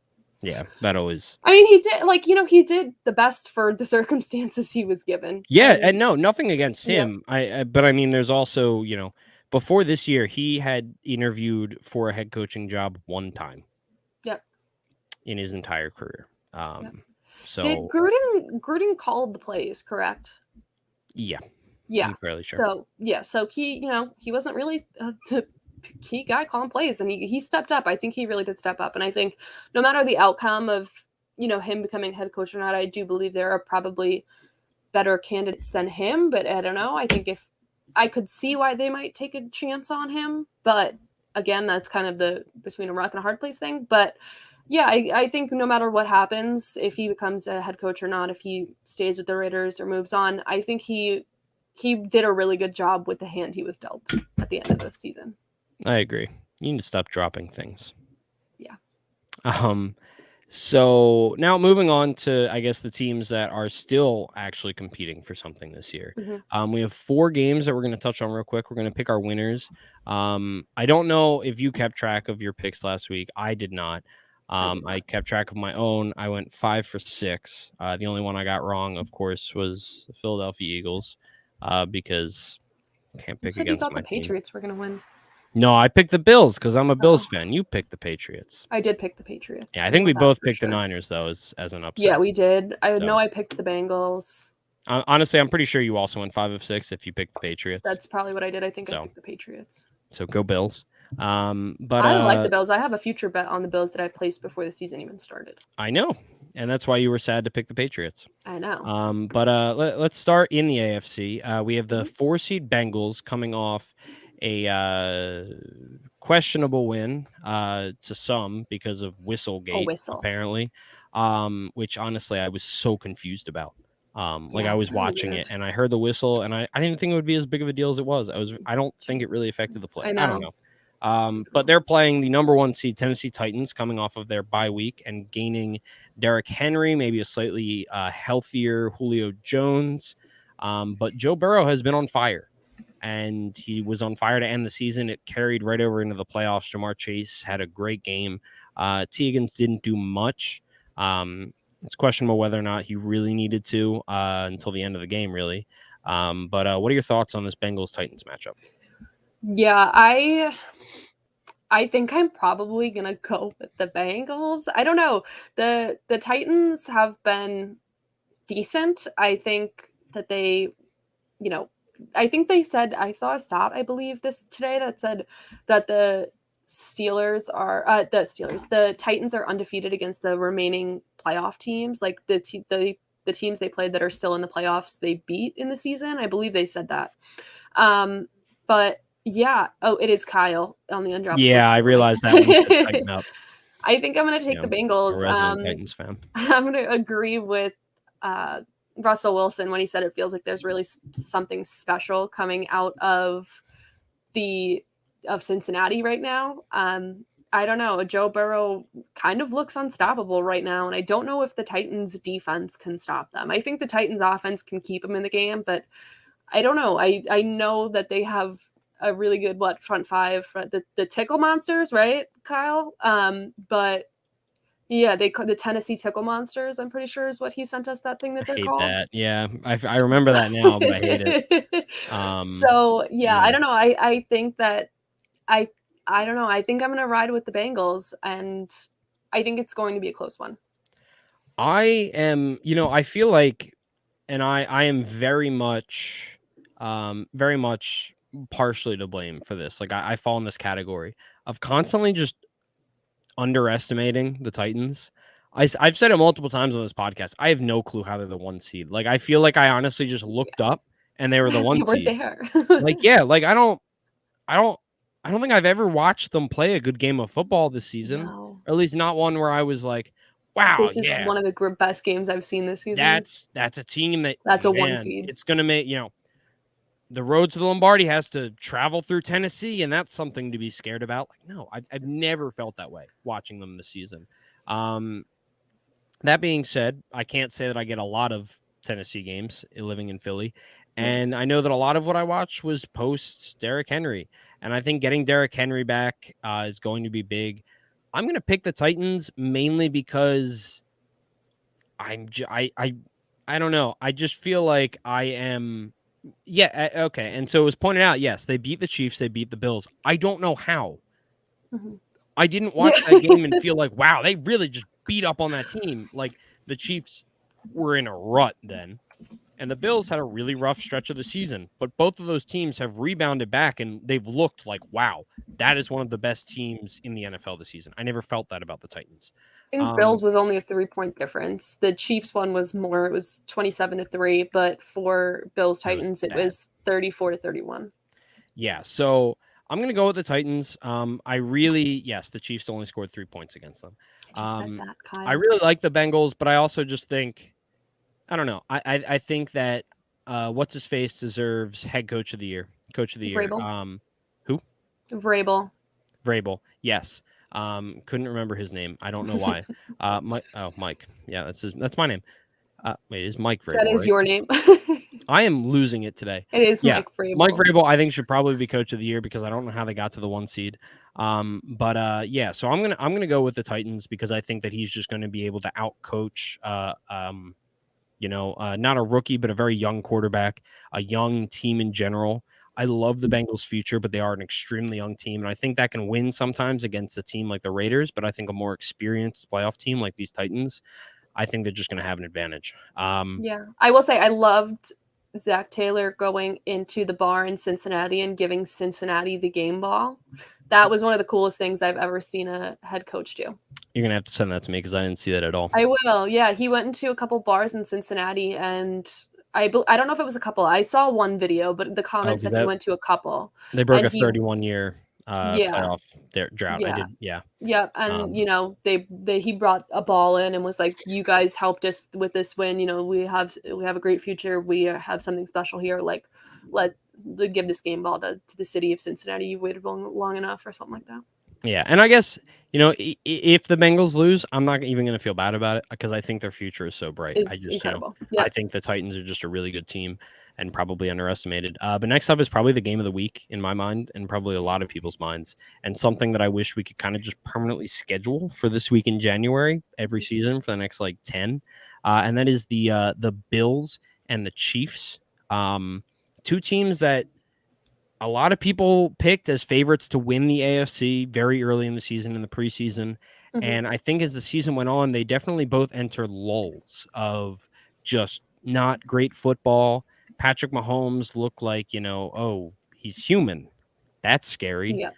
Yeah, that always. I mean, he did, he did the best for the circumstances he was given. Yeah, and no, nothing against him. But I mean, there's also, before this year, he had interviewed for a head coaching job one time. Yep. In his entire career. So did Gruden called the plays, correct? Yeah. Yeah. I'm fairly sure. So he, he wasn't really the key guy calling plays, and he stepped up. I think he really did step up. And I think no matter the outcome of, him becoming head coach or not, I do believe there are probably better candidates than him, but I don't know. I think if I could see why they might take a chance on him, but again, that's kind of the between a rock and a hard place thing. But yeah, I think no matter what happens, if he becomes a head coach or not, if he stays with the Raiders or moves on, I think he did a really good job with the hand he was dealt at the end of this season. I agree. You need to stop dropping things. Yeah. So now moving on to, I guess, the teams that are still actually competing for something this year. Mm-hmm. We have 4 games that we're going to touch on real quick. We're going to pick our winners. I don't know if you kept track of your picks last week. I did not. I kept track of my own. I went 5 for 6. The only one I got wrong, of course, was the Philadelphia Eagles, because I can't pick against my team. The Patriots were going to win. No, I picked the Bills because I'm a Bills fan. You picked the Patriots. I did pick the Patriots. Yeah, I think we both picked the Niners, though, as an upset. Yeah, we did. I know I picked the Bengals. Honestly, I'm pretty sure you also went 5 of 6 if you picked the Patriots. That's probably what I did. I think I picked the Patriots. So go Bills. But I like the Bills. I have a future bet on the Bills that I placed before the season even started. I know. And that's why you were sad to pick the Patriots. I know. But let's start in the AFC. We have the 4-seed Bengals coming off a questionable win to some because of Whistlegate, apparently, which honestly I was so confused about. I was watching it and I heard the whistle and I didn't think it would be as big of a deal as it was. I don't think it really affected the play. I don't know. But they're playing the number 1 seed Tennessee Titans coming off of their bye week and gaining Derrick Henry, maybe a slightly healthier Julio Jones. But Joe Burrow has been on fire. And he was on fire to end the season. It carried right over into the playoffs. Jamar Chase had a great game. T. Higgins didn't do much. It's questionable whether or not he really needed to until the end of the game, really. But what are your thoughts on this Bengals-Titans matchup? Yeah, I think I'm probably going to go with the Bengals. I don't know. The Titans have been decent. I think that they, I think they said, I saw a stat, I believe today that said that the Titans are undefeated against the remaining playoff teams. Like the teams they played that are still in the playoffs, they beat in the season. I believe they said that. But yeah. Oh, it is Kyle on the Undroppables. Yeah, I realized that one. Up. I think I'm going to take the Bengals. A resident Titans fan. I'm going to agree with, Russell Wilson when he said it feels like there's really something special coming out of Cincinnati right now. I don't know. Joe Burrow kind of looks unstoppable right now, and I don't know if the Titans defense can stop them. I think the Titans offense can keep them in the game, but I don't know. I know that they have a really good front five, the Tickle Monsters, right, Kyle? But Yeah, the Tennessee Tickle Monsters, I'm pretty sure is what he sent us that thing that I they're hate called. that. Yeah, I remember that now, but I hate it. So, yeah, I Yeah. don't know. I think that I I don't know. I think I'm gonna ride with the Bengals, and I think it's going to be a close one. I am, I feel like, and I am very much partially to blame for this. Like I fall in this category of constantly just underestimating the Titans. I've said it multiple times on this podcast. I have no clue how they're the 1 seed. Like I feel like I honestly just looked up and they were the 1 You were seed. there. Like yeah, like I don't think I've ever watched them play a good game of football this season, No. or at least not one where I was like, wow, This is yeah, one of the best games I've seen this season. that's a team that, That's a 1 man, seed. it's gonna make, the road to the Lombardi has to travel through Tennessee, and that's something to be scared about. Like, no, I've never felt that way watching them this season. That being said, I can't say that I get a lot of Tennessee games living in Philly. And I know that a lot of what I watched was post Derrick Henry. And I think getting Derrick Henry back is going to be big. I'm going to pick the Titans mainly because I don't know. I just feel like I am. Yeah. Okay. And so it was pointed out, yes, they beat the Chiefs. They beat the Bills. I don't know how. Mm-hmm. I didn't watch that game and feel like, wow, they really just beat up on that team. Like the Chiefs were in a rut then, and the Bills had a really rough stretch of the season. But both of those teams have rebounded back, and they've looked like, wow, that is one of the best teams in the NFL this season. I never felt that about the Titans. I think Bills was only a 3-point difference. The Chiefs one was more. It was 27-3, but for Bills Titans, it was 34-31. Yeah, so I'm going to go with the Titans. The Chiefs only scored 3 points against them. I just said that, Kyle. I really like the Bengals, but I also just think, I don't know. I think that what's his face deserves head coach of the year. Coach of the year. Vrabel. Who? Vrabel. Yes. Couldn't remember his name. I don't know why. Mike. Yeah, that's my name. Wait, is Mike Vrabel? That is right? your name. I am losing it today. It is Mike Vrabel. Mike Vrabel, I think, should probably be coach of the year because I don't know how they got to the 1 seed. So I'm gonna go with the Titans because I think that he's just going to be able to outcoach, not a rookie but a very young quarterback, a young team in general. I love the Bengals' future, but they are an extremely young team, and I think that can win sometimes against a team like the Raiders. But I think a more experienced playoff team like these Titans, I think they're just going to have an advantage. I will say I loved Zach Taylor going into the bar in Cincinnati and giving Cincinnati the game ball. That was one of the coolest things I've ever seen a head coach do. You're going to have to send that to me because I didn't see that at all. I will. Yeah, he went into a couple bars in Cincinnati, and I don't know if it was a couple. I saw one video, but the comments said he went to a couple. They broke a 31-year playoff drought. Yeah. Yeah, and he brought a ball in and was like, "You guys helped us with this win. We have a great future. We have something special here. Like, give this game ball to the city of Cincinnati. You've waited long enough," or something like that. Yeah, and I guess if the Bengals lose, I'm not even going to feel bad about it because I think their future is so bright. It's incredible. I think the Titans are just a really good team and probably underestimated. But next up is probably the game of the week in my mind and probably a lot of people's minds, and something that I wish we could kind of just permanently schedule for this week in January every season for the next 10. And that is the Bills and the Chiefs. Two teams that a lot of people picked as favorites to win the AFC very early in the season, in the preseason. Mm-hmm. And I think as the season went on, they definitely both entered lulls of just not great football. Patrick Mahomes looked like, he's human. That's scary. Yeah.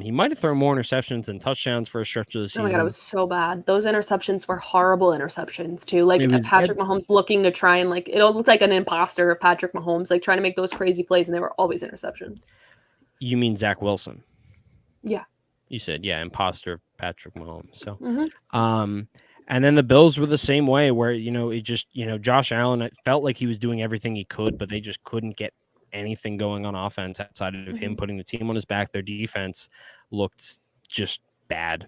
He might have thrown more interceptions than touchdowns for a stretch of the season. Oh my God, it was so bad. Those interceptions were horrible interceptions too. Patrick Mahomes looking to try and it looked like an imposter of Patrick Mahomes, trying to make those crazy plays, and they were always interceptions. You mean Zach Wilson? Yeah. You said, imposter of Patrick Mahomes. So, mm-hmm. And then the Bills were the same way where, it just, Josh Allen, it felt like he was doing everything he could, but they just couldn't get anything going on offense outside of him putting the team on his back. Their defense looked just bad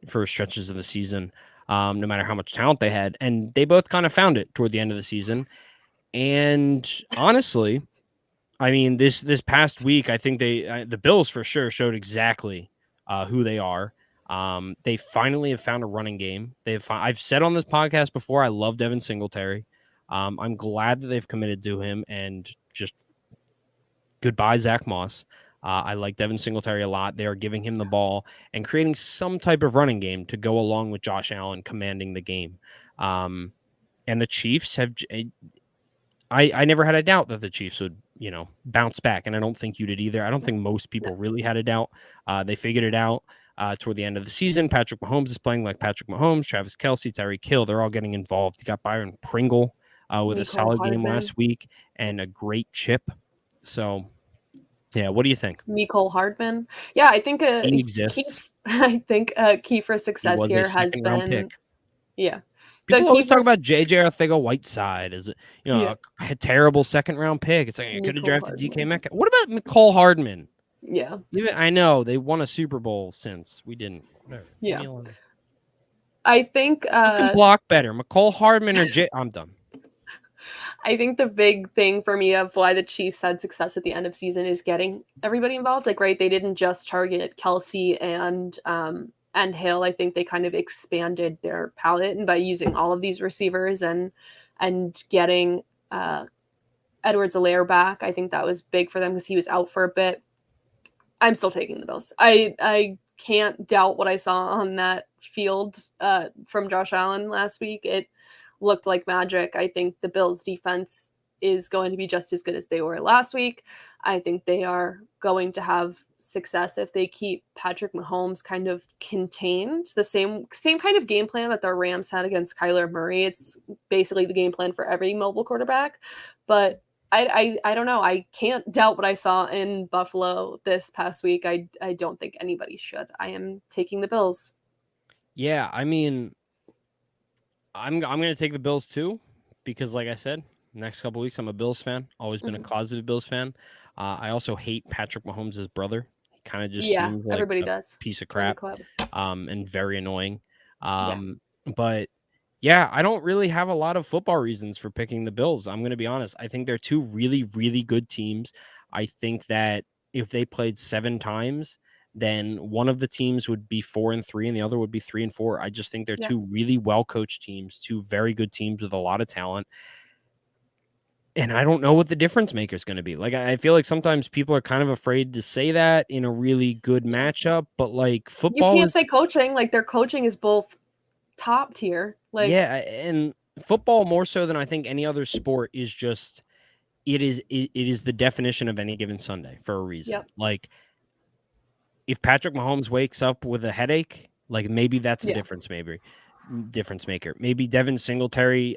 for stretches of the season, no matter how much talent they had. And they both kind of found it toward the end of the season. And honestly, I mean, this past week, I think the Bills for sure showed exactly who they are. They finally have found a running game. I've said on this podcast before, I love Devin Singletary. I'm glad that they've committed to him, and just goodbye, Zach Moss. I like Devin Singletary a lot. They are giving him the ball and creating some type of running game to go along with Josh Allen commanding the game. And the Chiefs have. I never had a doubt that the Chiefs would, bounce back, and I don't think you did either. I don't think most people really had a doubt. They figured it out toward the end of the season. Patrick Mahomes is playing like Patrick Mahomes. Travis Kelce, Tyreek Hill, they're all getting involved. You got Byron Pringle with a solid game last week and a great chip. So, yeah, what do you think? Mecole Hardman. Yeah, I think he exists. Key for success here has been pick. Yeah. People always talk about JJ Arcega-Whiteside as a terrible second-round pick. It's like you could have drafted DK Metcalf. What about Mecole Hardman? Yeah. I know they won a Super Bowl since we didn't. Whatever. Yeah. I think you can block better. Mecole Hardman or I'm done. I think the big thing for me of why the Chiefs had success at the end of season is getting everybody involved. Like, right, they didn't just target Kelce and Hill. I think they kind of expanded their palette, and by using all of these receivers and getting Edwards-Helaire back, I think that was big for them because he was out for a bit. I'm still taking the Bills. I can't doubt what I saw on that field from Josh Allen last week. It looked like magic. I think the Bills defense is going to be just as good as they were last week. I think they are going to have success if they keep Patrick Mahomes kind of contained. The same kind of game plan that the Rams had against Kyler Murray. It's basically the game plan for every mobile quarterback. But I don't know. I can't doubt what I saw in Buffalo this past week. I don't think anybody should. I am taking the Bills. Yeah, I mean, I'm going to take the Bills too, because like I said, next couple of weeks I'm a Bills fan. Always been a closeted Bills fan. I also hate Patrick Mahomes' brother. He kind of just seems like everybody a does. piece of crap, and very annoying. But yeah, I don't really have a lot of football reasons for picking the Bills. I'm going to be honest. I think they're two really, really good teams. I think that if they played 7 times, then one of the teams would be 4-3 and the other would be 3-4. I just think they're two really well-coached teams, two very good teams with a lot of talent. And I don't know what the difference maker is going to be. Like, I feel like sometimes people are kind of afraid to say that in a really good matchup, but like football, you can't say coaching. Like, their coaching is both top tier. Like, yeah, and football more so than I think any other sport is just it is the definition of any given Sunday for a reason. Yep. Like, if Patrick Mahomes wakes up with a headache, like maybe that's the difference maker. Maybe Devin Singletary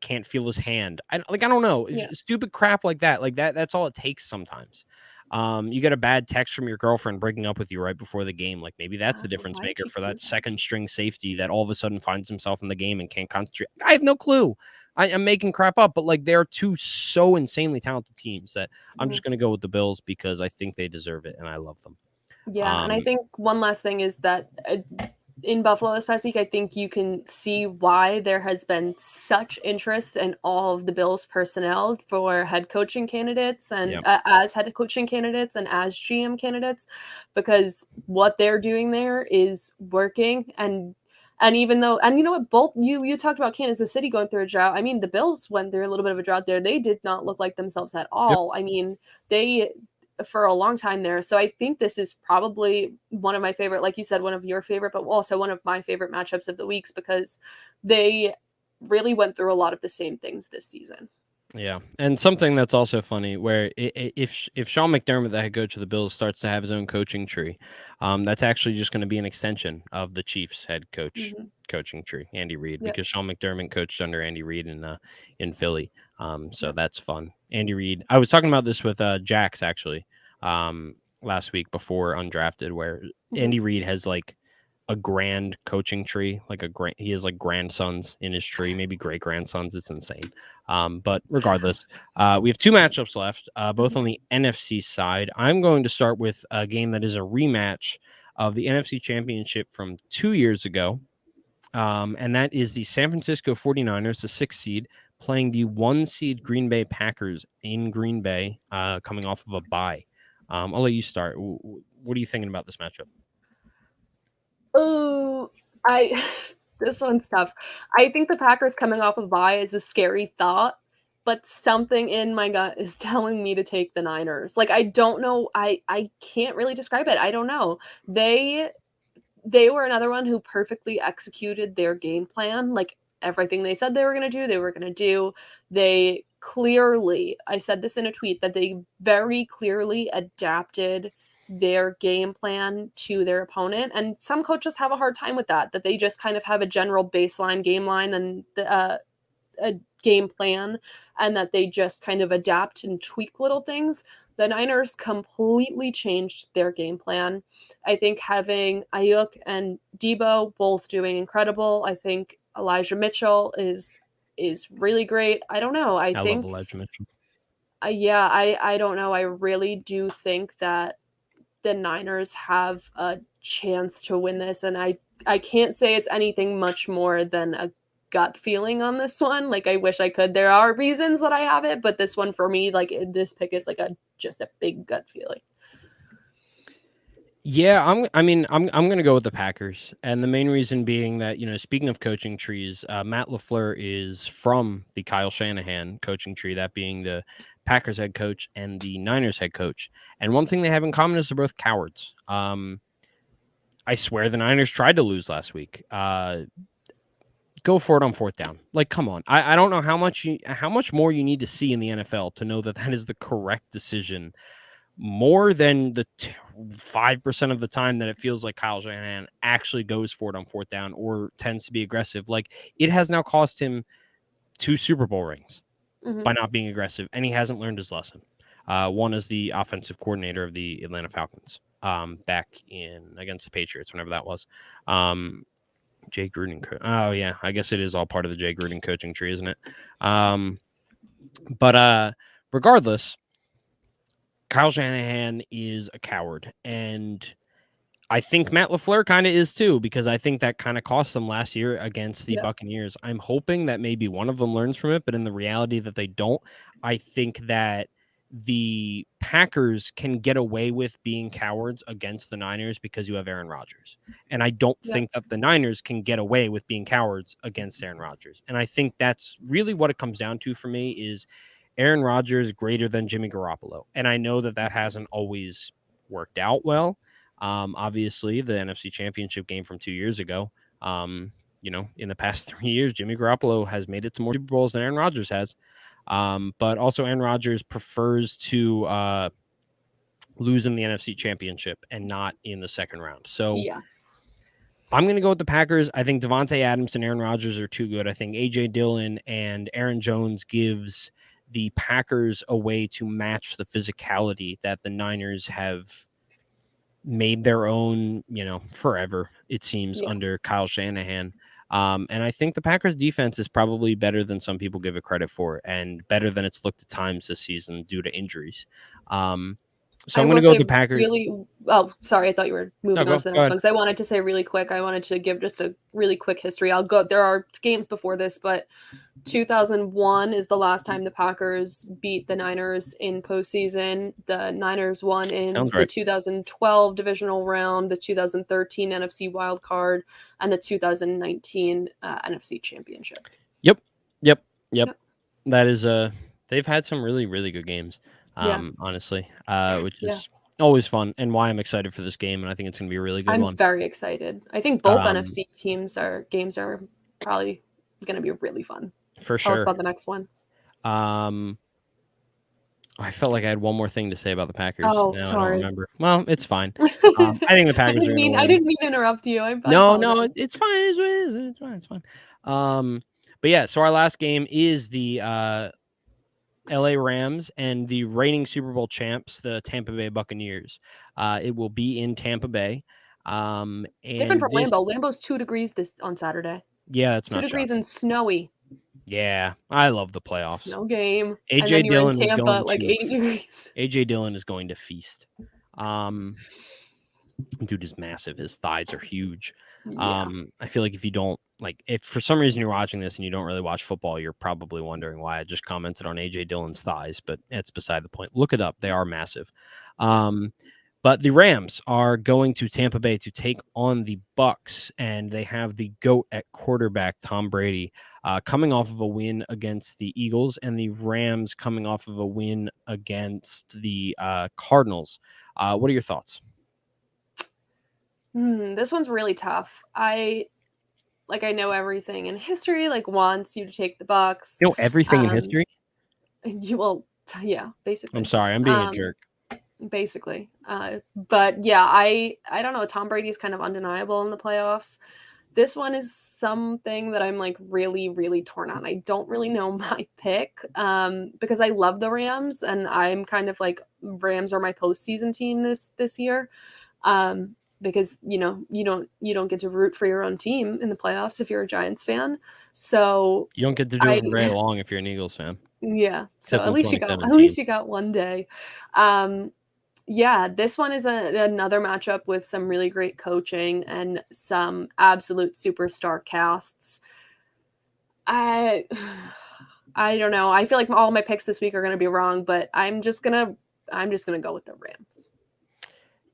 can't feel his hand. I don't know. Stupid crap like that. Like that's all it takes sometimes. You get a bad text from your girlfriend breaking up with you right before the game. Like maybe that's the difference maker for that second string safety that all of a sudden finds himself in the game and can't concentrate. I have no clue. I'm making crap up, but like there are two so insanely talented teams that I'm just going to go with the Bills because I think they deserve it and I love them. Yeah, and I think one last thing is that in Buffalo this past week, I think you can see why there has been such interest in all of the Bills personnel for head coaching candidates and as head coaching candidates and as GM candidates, because what they're doing there is working. And even though, and you know what, both you talked about Kansas City going through a drought. I mean, the Bills went through a little bit of a drought there. They did not look like themselves at all. I mean, they for a long time there. So I think this is probably one of my favorite, like you said, one of your favorite, but also one of my favorite matchups of the weeks because they really went through a lot of the same things this season. Yeah, and something that's also funny where if Sean McDermott, the head coach of the Bills, starts to have his own coaching tree, that's actually just going to be an extension of the Chiefs head coach coaching tree, Andy Reid, because Sean McDermott coached under Andy Reid in Philly. So that's fun. Andy Reid. I was talking about this with Jax actually last week before Undrafted, where Andy Reid has like a grand coaching tree, he has like grandsons in his tree, maybe great grandsons. It's insane. But regardless, we have 2 matchups left, both on the NFC side. I'm going to start with a game that is a rematch of the NFC Championship from 2 years ago. And that is the San Francisco 49ers, the 6th seed, playing the 1 seed Green Bay Packers in Green Bay, coming off of a bye. I'll let you start. What are you thinking about this matchup? Oh, this one's tough. I think the Packers coming off of bye is a scary thought, but something in my gut is telling me to take the Niners. Like, I don't know. I can't really describe it. I don't know. They were another one who perfectly executed their game plan. Like, everything they said they were going to do, they were going to do. They clearly, I said this in a tweet, that they very clearly adapted their game plan to their opponent. And some coaches have a hard time with that they just kind of have a general baseline game line and a game plan, and that they just kind of adapt and tweak little things. The Niners completely changed their game plan. I think having Ayuk and Debo both doing incredible. I think Elijah Mitchell is really great. I don't know. I think love Elijah Mitchell. I don't know. I really do think that the Niners have a chance to win this, and I can't say it's anything much more than a gut feeling on this one. Like, I wish I could. There are reasons that I have it, but this one for me, like, this pick is like just a big gut feeling. Yeah, I'm going to go with the Packers, and the main reason being that, speaking of coaching trees, Matt LaFleur is from the Kyle Shanahan coaching tree, that being the Packers head coach and the Niners head coach. And one thing they have in common is they're both cowards. I swear the Niners tried to lose last week. Go for it on fourth down. Like, come on. I don't know how much more you need to see in the NFL to know that is the correct decision, more than the 5% of the time that it feels like Kyle Shanahan actually goes for it on fourth down or tends to be aggressive. Like, it has now cost him 2 Super Bowl rings by not being aggressive, and he hasn't learned his lesson. One is the offensive coordinator of the Atlanta Falcons back against the Patriots, whenever that was. Jay Gruden. Oh, yeah. I guess it is all part of the Jay Gruden coaching tree, isn't it? But regardless, Kyle Shanahan is a coward. And I think Matt LaFleur kind of is too, because I think that kind of cost them last year against the Buccaneers. I'm hoping that maybe one of them learns from it, but in the reality that they don't, I think that the Packers can get away with being cowards against the Niners because you have Aaron Rodgers. And I don't think that the Niners can get away with being cowards against Aaron Rodgers. And I think that's really what it comes down to for me is Aaron Rodgers greater than Jimmy Garoppolo. And I know that hasn't always worked out well. Obviously, the NFC Championship game from 2 years ago, in the past 3 years, Jimmy Garoppolo has made it to more Super Bowls than Aaron Rodgers has. But also Aaron Rodgers prefers to lose in the NFC Championship and not in the second round. So I'm going to go with the Packers. I think Devante Adams and Aaron Rodgers are too good. I think A.J. Dillon and Aaron Jones gives the Packers a way to match the physicality that the Niners have made their own, forever, it seems, under Kyle Shanahan. And I think the Packers defense is probably better than some people give it credit for, and better than it's looked at times this season due to injuries. So I'm going to go with the Packers. Sorry. I thought you were moving on to the next one. Because I wanted to say really quick, I wanted to give just a really quick history. There are games before this, but 2001 is the last time the Packers beat the Niners in postseason. The Niners won in the 2012 divisional round, the 2013 NFC wild card, and the 2019 NFC championship. Yep. That is they've had some really, really good games. Honestly, which is always fun, and why I'm excited for this game, and I think it's going to be a really good one. I'm very excited. I think both NFC games are probably going to be really fun. For sure. Tell us about the next one. I felt like I had one more thing to say about the Packers. Oh, now sorry. I don't remember. Well, it's fine. I think the Packers are going to win. I didn't mean to interrupt you. No, it's fine. It's fine. But yeah, so our last game is the LA Rams and the reigning Super Bowl champs, the Tampa Bay Buccaneers. It will be in Tampa Bay. And different from Lambeau. Lambeau's 2 degrees on Saturday. Yeah, that's 2 degrees and snowy. Yeah, I love the playoffs. Snow game. A.J. Dillon is going like 80 degrees. A.J. Dillon is going to feast. Dude is massive. His thighs are huge. I feel like if for some reason you're watching this and you don't really watch football, you're probably wondering why I just commented on A.J. Dillon's thighs, but it's beside the point. Look it up. They are massive. But But the Rams are going to Tampa Bay to take on the Bucks, and they have the GOAT at quarterback, Tom Brady, coming off of a win against the Eagles, and the Rams coming off of a win against the Cardinals. What are your thoughts? This one's really tough. I know everything in history, wants you to take the Bucks. You know everything in history? Yeah, basically. I'm sorry, I'm being a jerk. Basically. But yeah, I don't know. Tom Brady's kind of undeniable in the playoffs. This one is something that I'm really, really torn on. I don't really know my pick because I love the Rams, and I'm kind of Rams are my postseason team this year. Because you don't get to root for your own team in the playoffs if you're a Giants fan. So you don't get to do it for very long if you're an Eagles fan. Yeah. So at least you got one day. Yeah, this one is another matchup with some really great coaching and some absolute superstar casts. I don't know. I feel like all my picks this week are going to be wrong, but I'm just going to go with the Rams.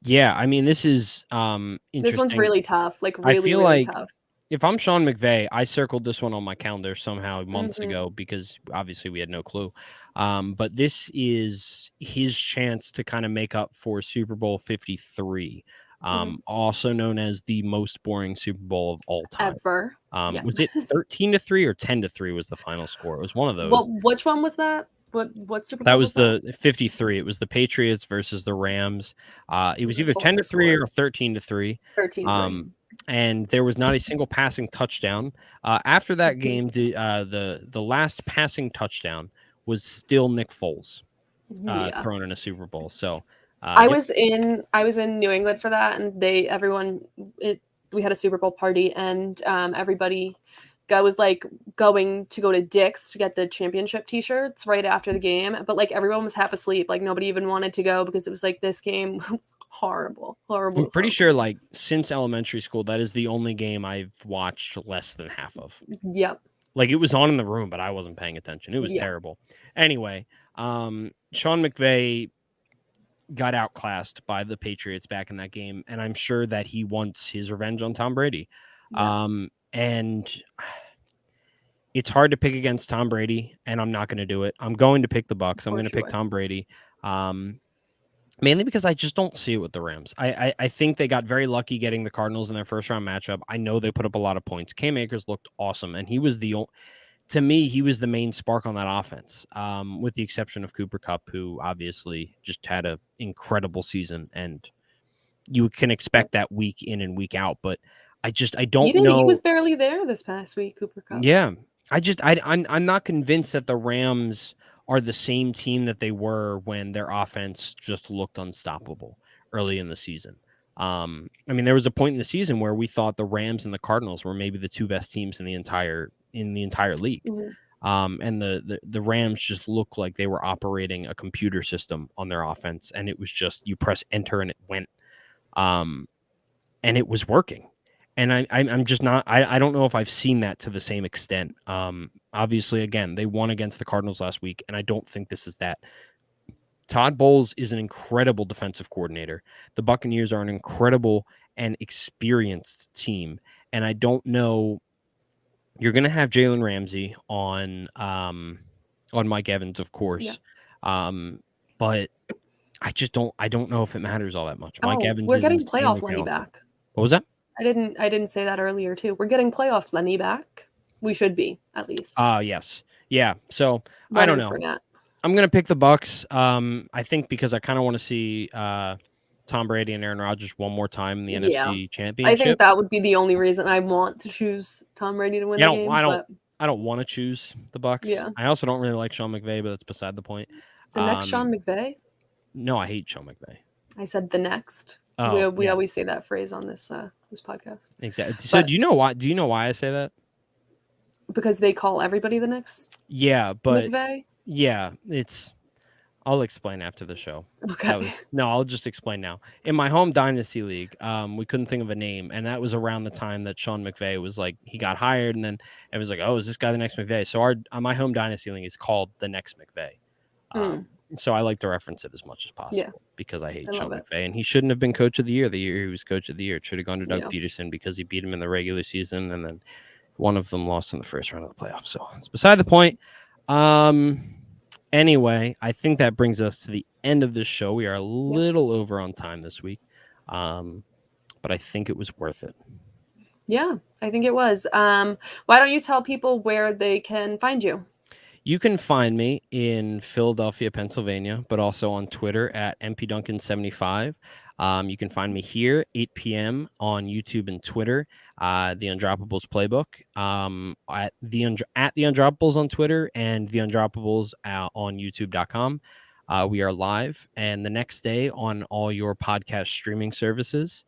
Yeah, I mean, this is interesting. This one's really tough. Really tough. If I'm Sean McVay, I circled this one on my calendar somehow months ago because obviously we had no clue. But this is his chance to kind of make up for Super Bowl 53, also known as the most boring Super Bowl of all time. Ever. Was it 13-3 or 10-3 was the final score? It was one of those. Well, which one was that? What Super Bowl? That was the 53. It was the Patriots versus the Rams. It was either 10-3 or 13-3. 13-3. And there was not a single passing touchdown. After that game, the last passing touchdown was still Nick Foles thrown in a Super Bowl. So I was in New England for that, and we had a Super Bowl party, and everybody was going to go to Dick's to get the championship T-shirts right after the game, but everyone was half asleep. Nobody even wanted to go because it was this game was horrible. I'm pretty sure since elementary school, that is the only game I've watched less than half of. Yep. It was on in the room, but I wasn't paying attention. It was terrible. Anyway, Sean McVay got outclassed by the Patriots back in that game, and I'm sure that he wants his revenge on Tom Brady. Yeah. And it's hard to pick against Tom Brady, and I'm not going to do it. I'm going to pick the Bucks. I'm going to pick Tom Brady, mainly because I just don't see it with the Rams. I think they got very lucky getting the Cardinals in their first round matchup. I know they put up a lot of points. Cam Akers looked awesome, and he was to me, he was the main spark on that offense, with the exception of Cooper Kupp, who obviously just had an incredible season, and you can expect that week in and week out, but I don't know. He was barely there this past week, Cooper Kupp. Yeah. I'm not convinced that the Rams are the same team that they were when their offense just looked unstoppable early in the season. I mean, there was a point in the season where we thought the Rams and the Cardinals were maybe the two best teams in the entire league. Mm-hmm. And the Rams just looked like they were operating a computer system on their offense, and it was just you press enter and it went, and it was working. And I'm just not. I don't know if I've seen that to the same extent. Obviously, again, they won against the Cardinals last week, and I don't think this is that. Todd Bowles is an incredible defensive coordinator. The Buccaneers are an incredible and experienced team, and I don't know. You're going to have Jalen Ramsey on Mike Evans, of course, but I just don't. I don't know if it matters all that much. Mike Evans. We're getting playoff Lenny back. What was that? I didn't say that earlier too. We're getting playoff Lenny back. We should be, at least. Yes. Yeah. So I don't know. I'm gonna pick the Bucks. I think because I kind of want to see Tom Brady and Aaron Rodgers one more time in the NFC Championship. I think that would be the only reason I want to choose Tom Brady to win the game. I don't want to choose the Bucks. Yeah. I also don't really like Sean McVay, but that's beside the point. The next Sean McVay? No, I hate Sean McVay. I said the next. We always say that phrase on this podcast. Exactly. So do you know why? Do you know why I say that? Because they call everybody the next. Yeah, but McVay? Yeah, I'll explain after the show. Okay. I'll just explain now. In my home dynasty league, we couldn't think of a name, and that was around the time that Sean McVay was he got hired, and then it was oh, is this guy the next McVay? So my home dynasty league is called the next McVay. So I like to reference it as much as possible Yeah. because I hate I Sean love it. McVay, and he shouldn't have been coach of the year he was coach of the year. It should have gone to Doug Yeah. Peterson because he beat him in the regular season, and then one of them lost in the first round of the playoffs. So it's beside the point. Anyway, I think that brings us to the end of this show. We are a little over on time this week, but I think it was worth it. Yeah, I think it was. Why don't you tell people where they can find you? You can find me in Philadelphia, Pennsylvania, but also on Twitter at mpduncan75. You can find me here 8 p.m. on YouTube and Twitter, the Undroppables Playbook, at the Undroppables on Twitter and the Undroppables on YouTube.com. We are live, and the next day on all your podcast streaming services,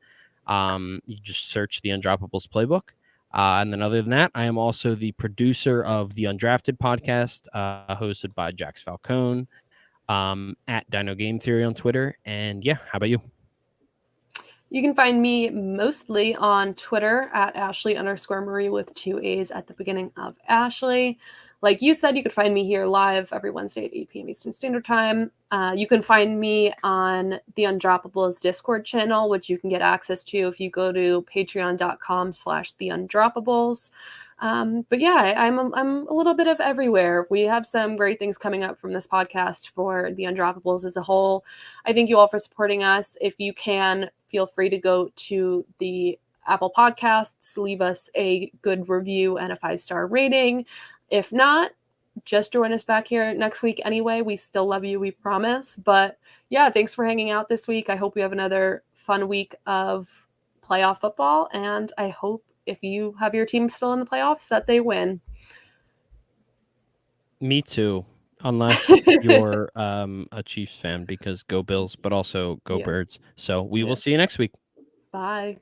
you just search the Undroppables Playbook. And then other than that, I am also the producer of the Undrafted podcast, hosted by Jax Falcone, at Dino Game Theory on Twitter. And yeah, how about you? You can find me mostly on Twitter at Ashley_Marie with 2 A's at the beginning of Ashley. Like you said, you could find me here live every Wednesday at 8 p.m. Eastern Standard Time. You can find me on the Undroppables Discord channel, which you can get access to if you go to patreon.com/theundroppables. But yeah, I'm a little bit of everywhere. We have some great things coming up from this podcast for the Undroppables as a whole. I thank you all for supporting us. If you can, feel free to go to the Apple Podcasts, leave us a good review and a 5-star rating. If not, just join us back here next week anyway. We still love you, we promise. But yeah, thanks for hanging out this week. I hope we have another fun week of playoff football, and I hope if you have your team still in the playoffs that they win. Me too, unless you're a Chiefs fan, because go Bills, but also go Birds. So we will see you next week. Bye.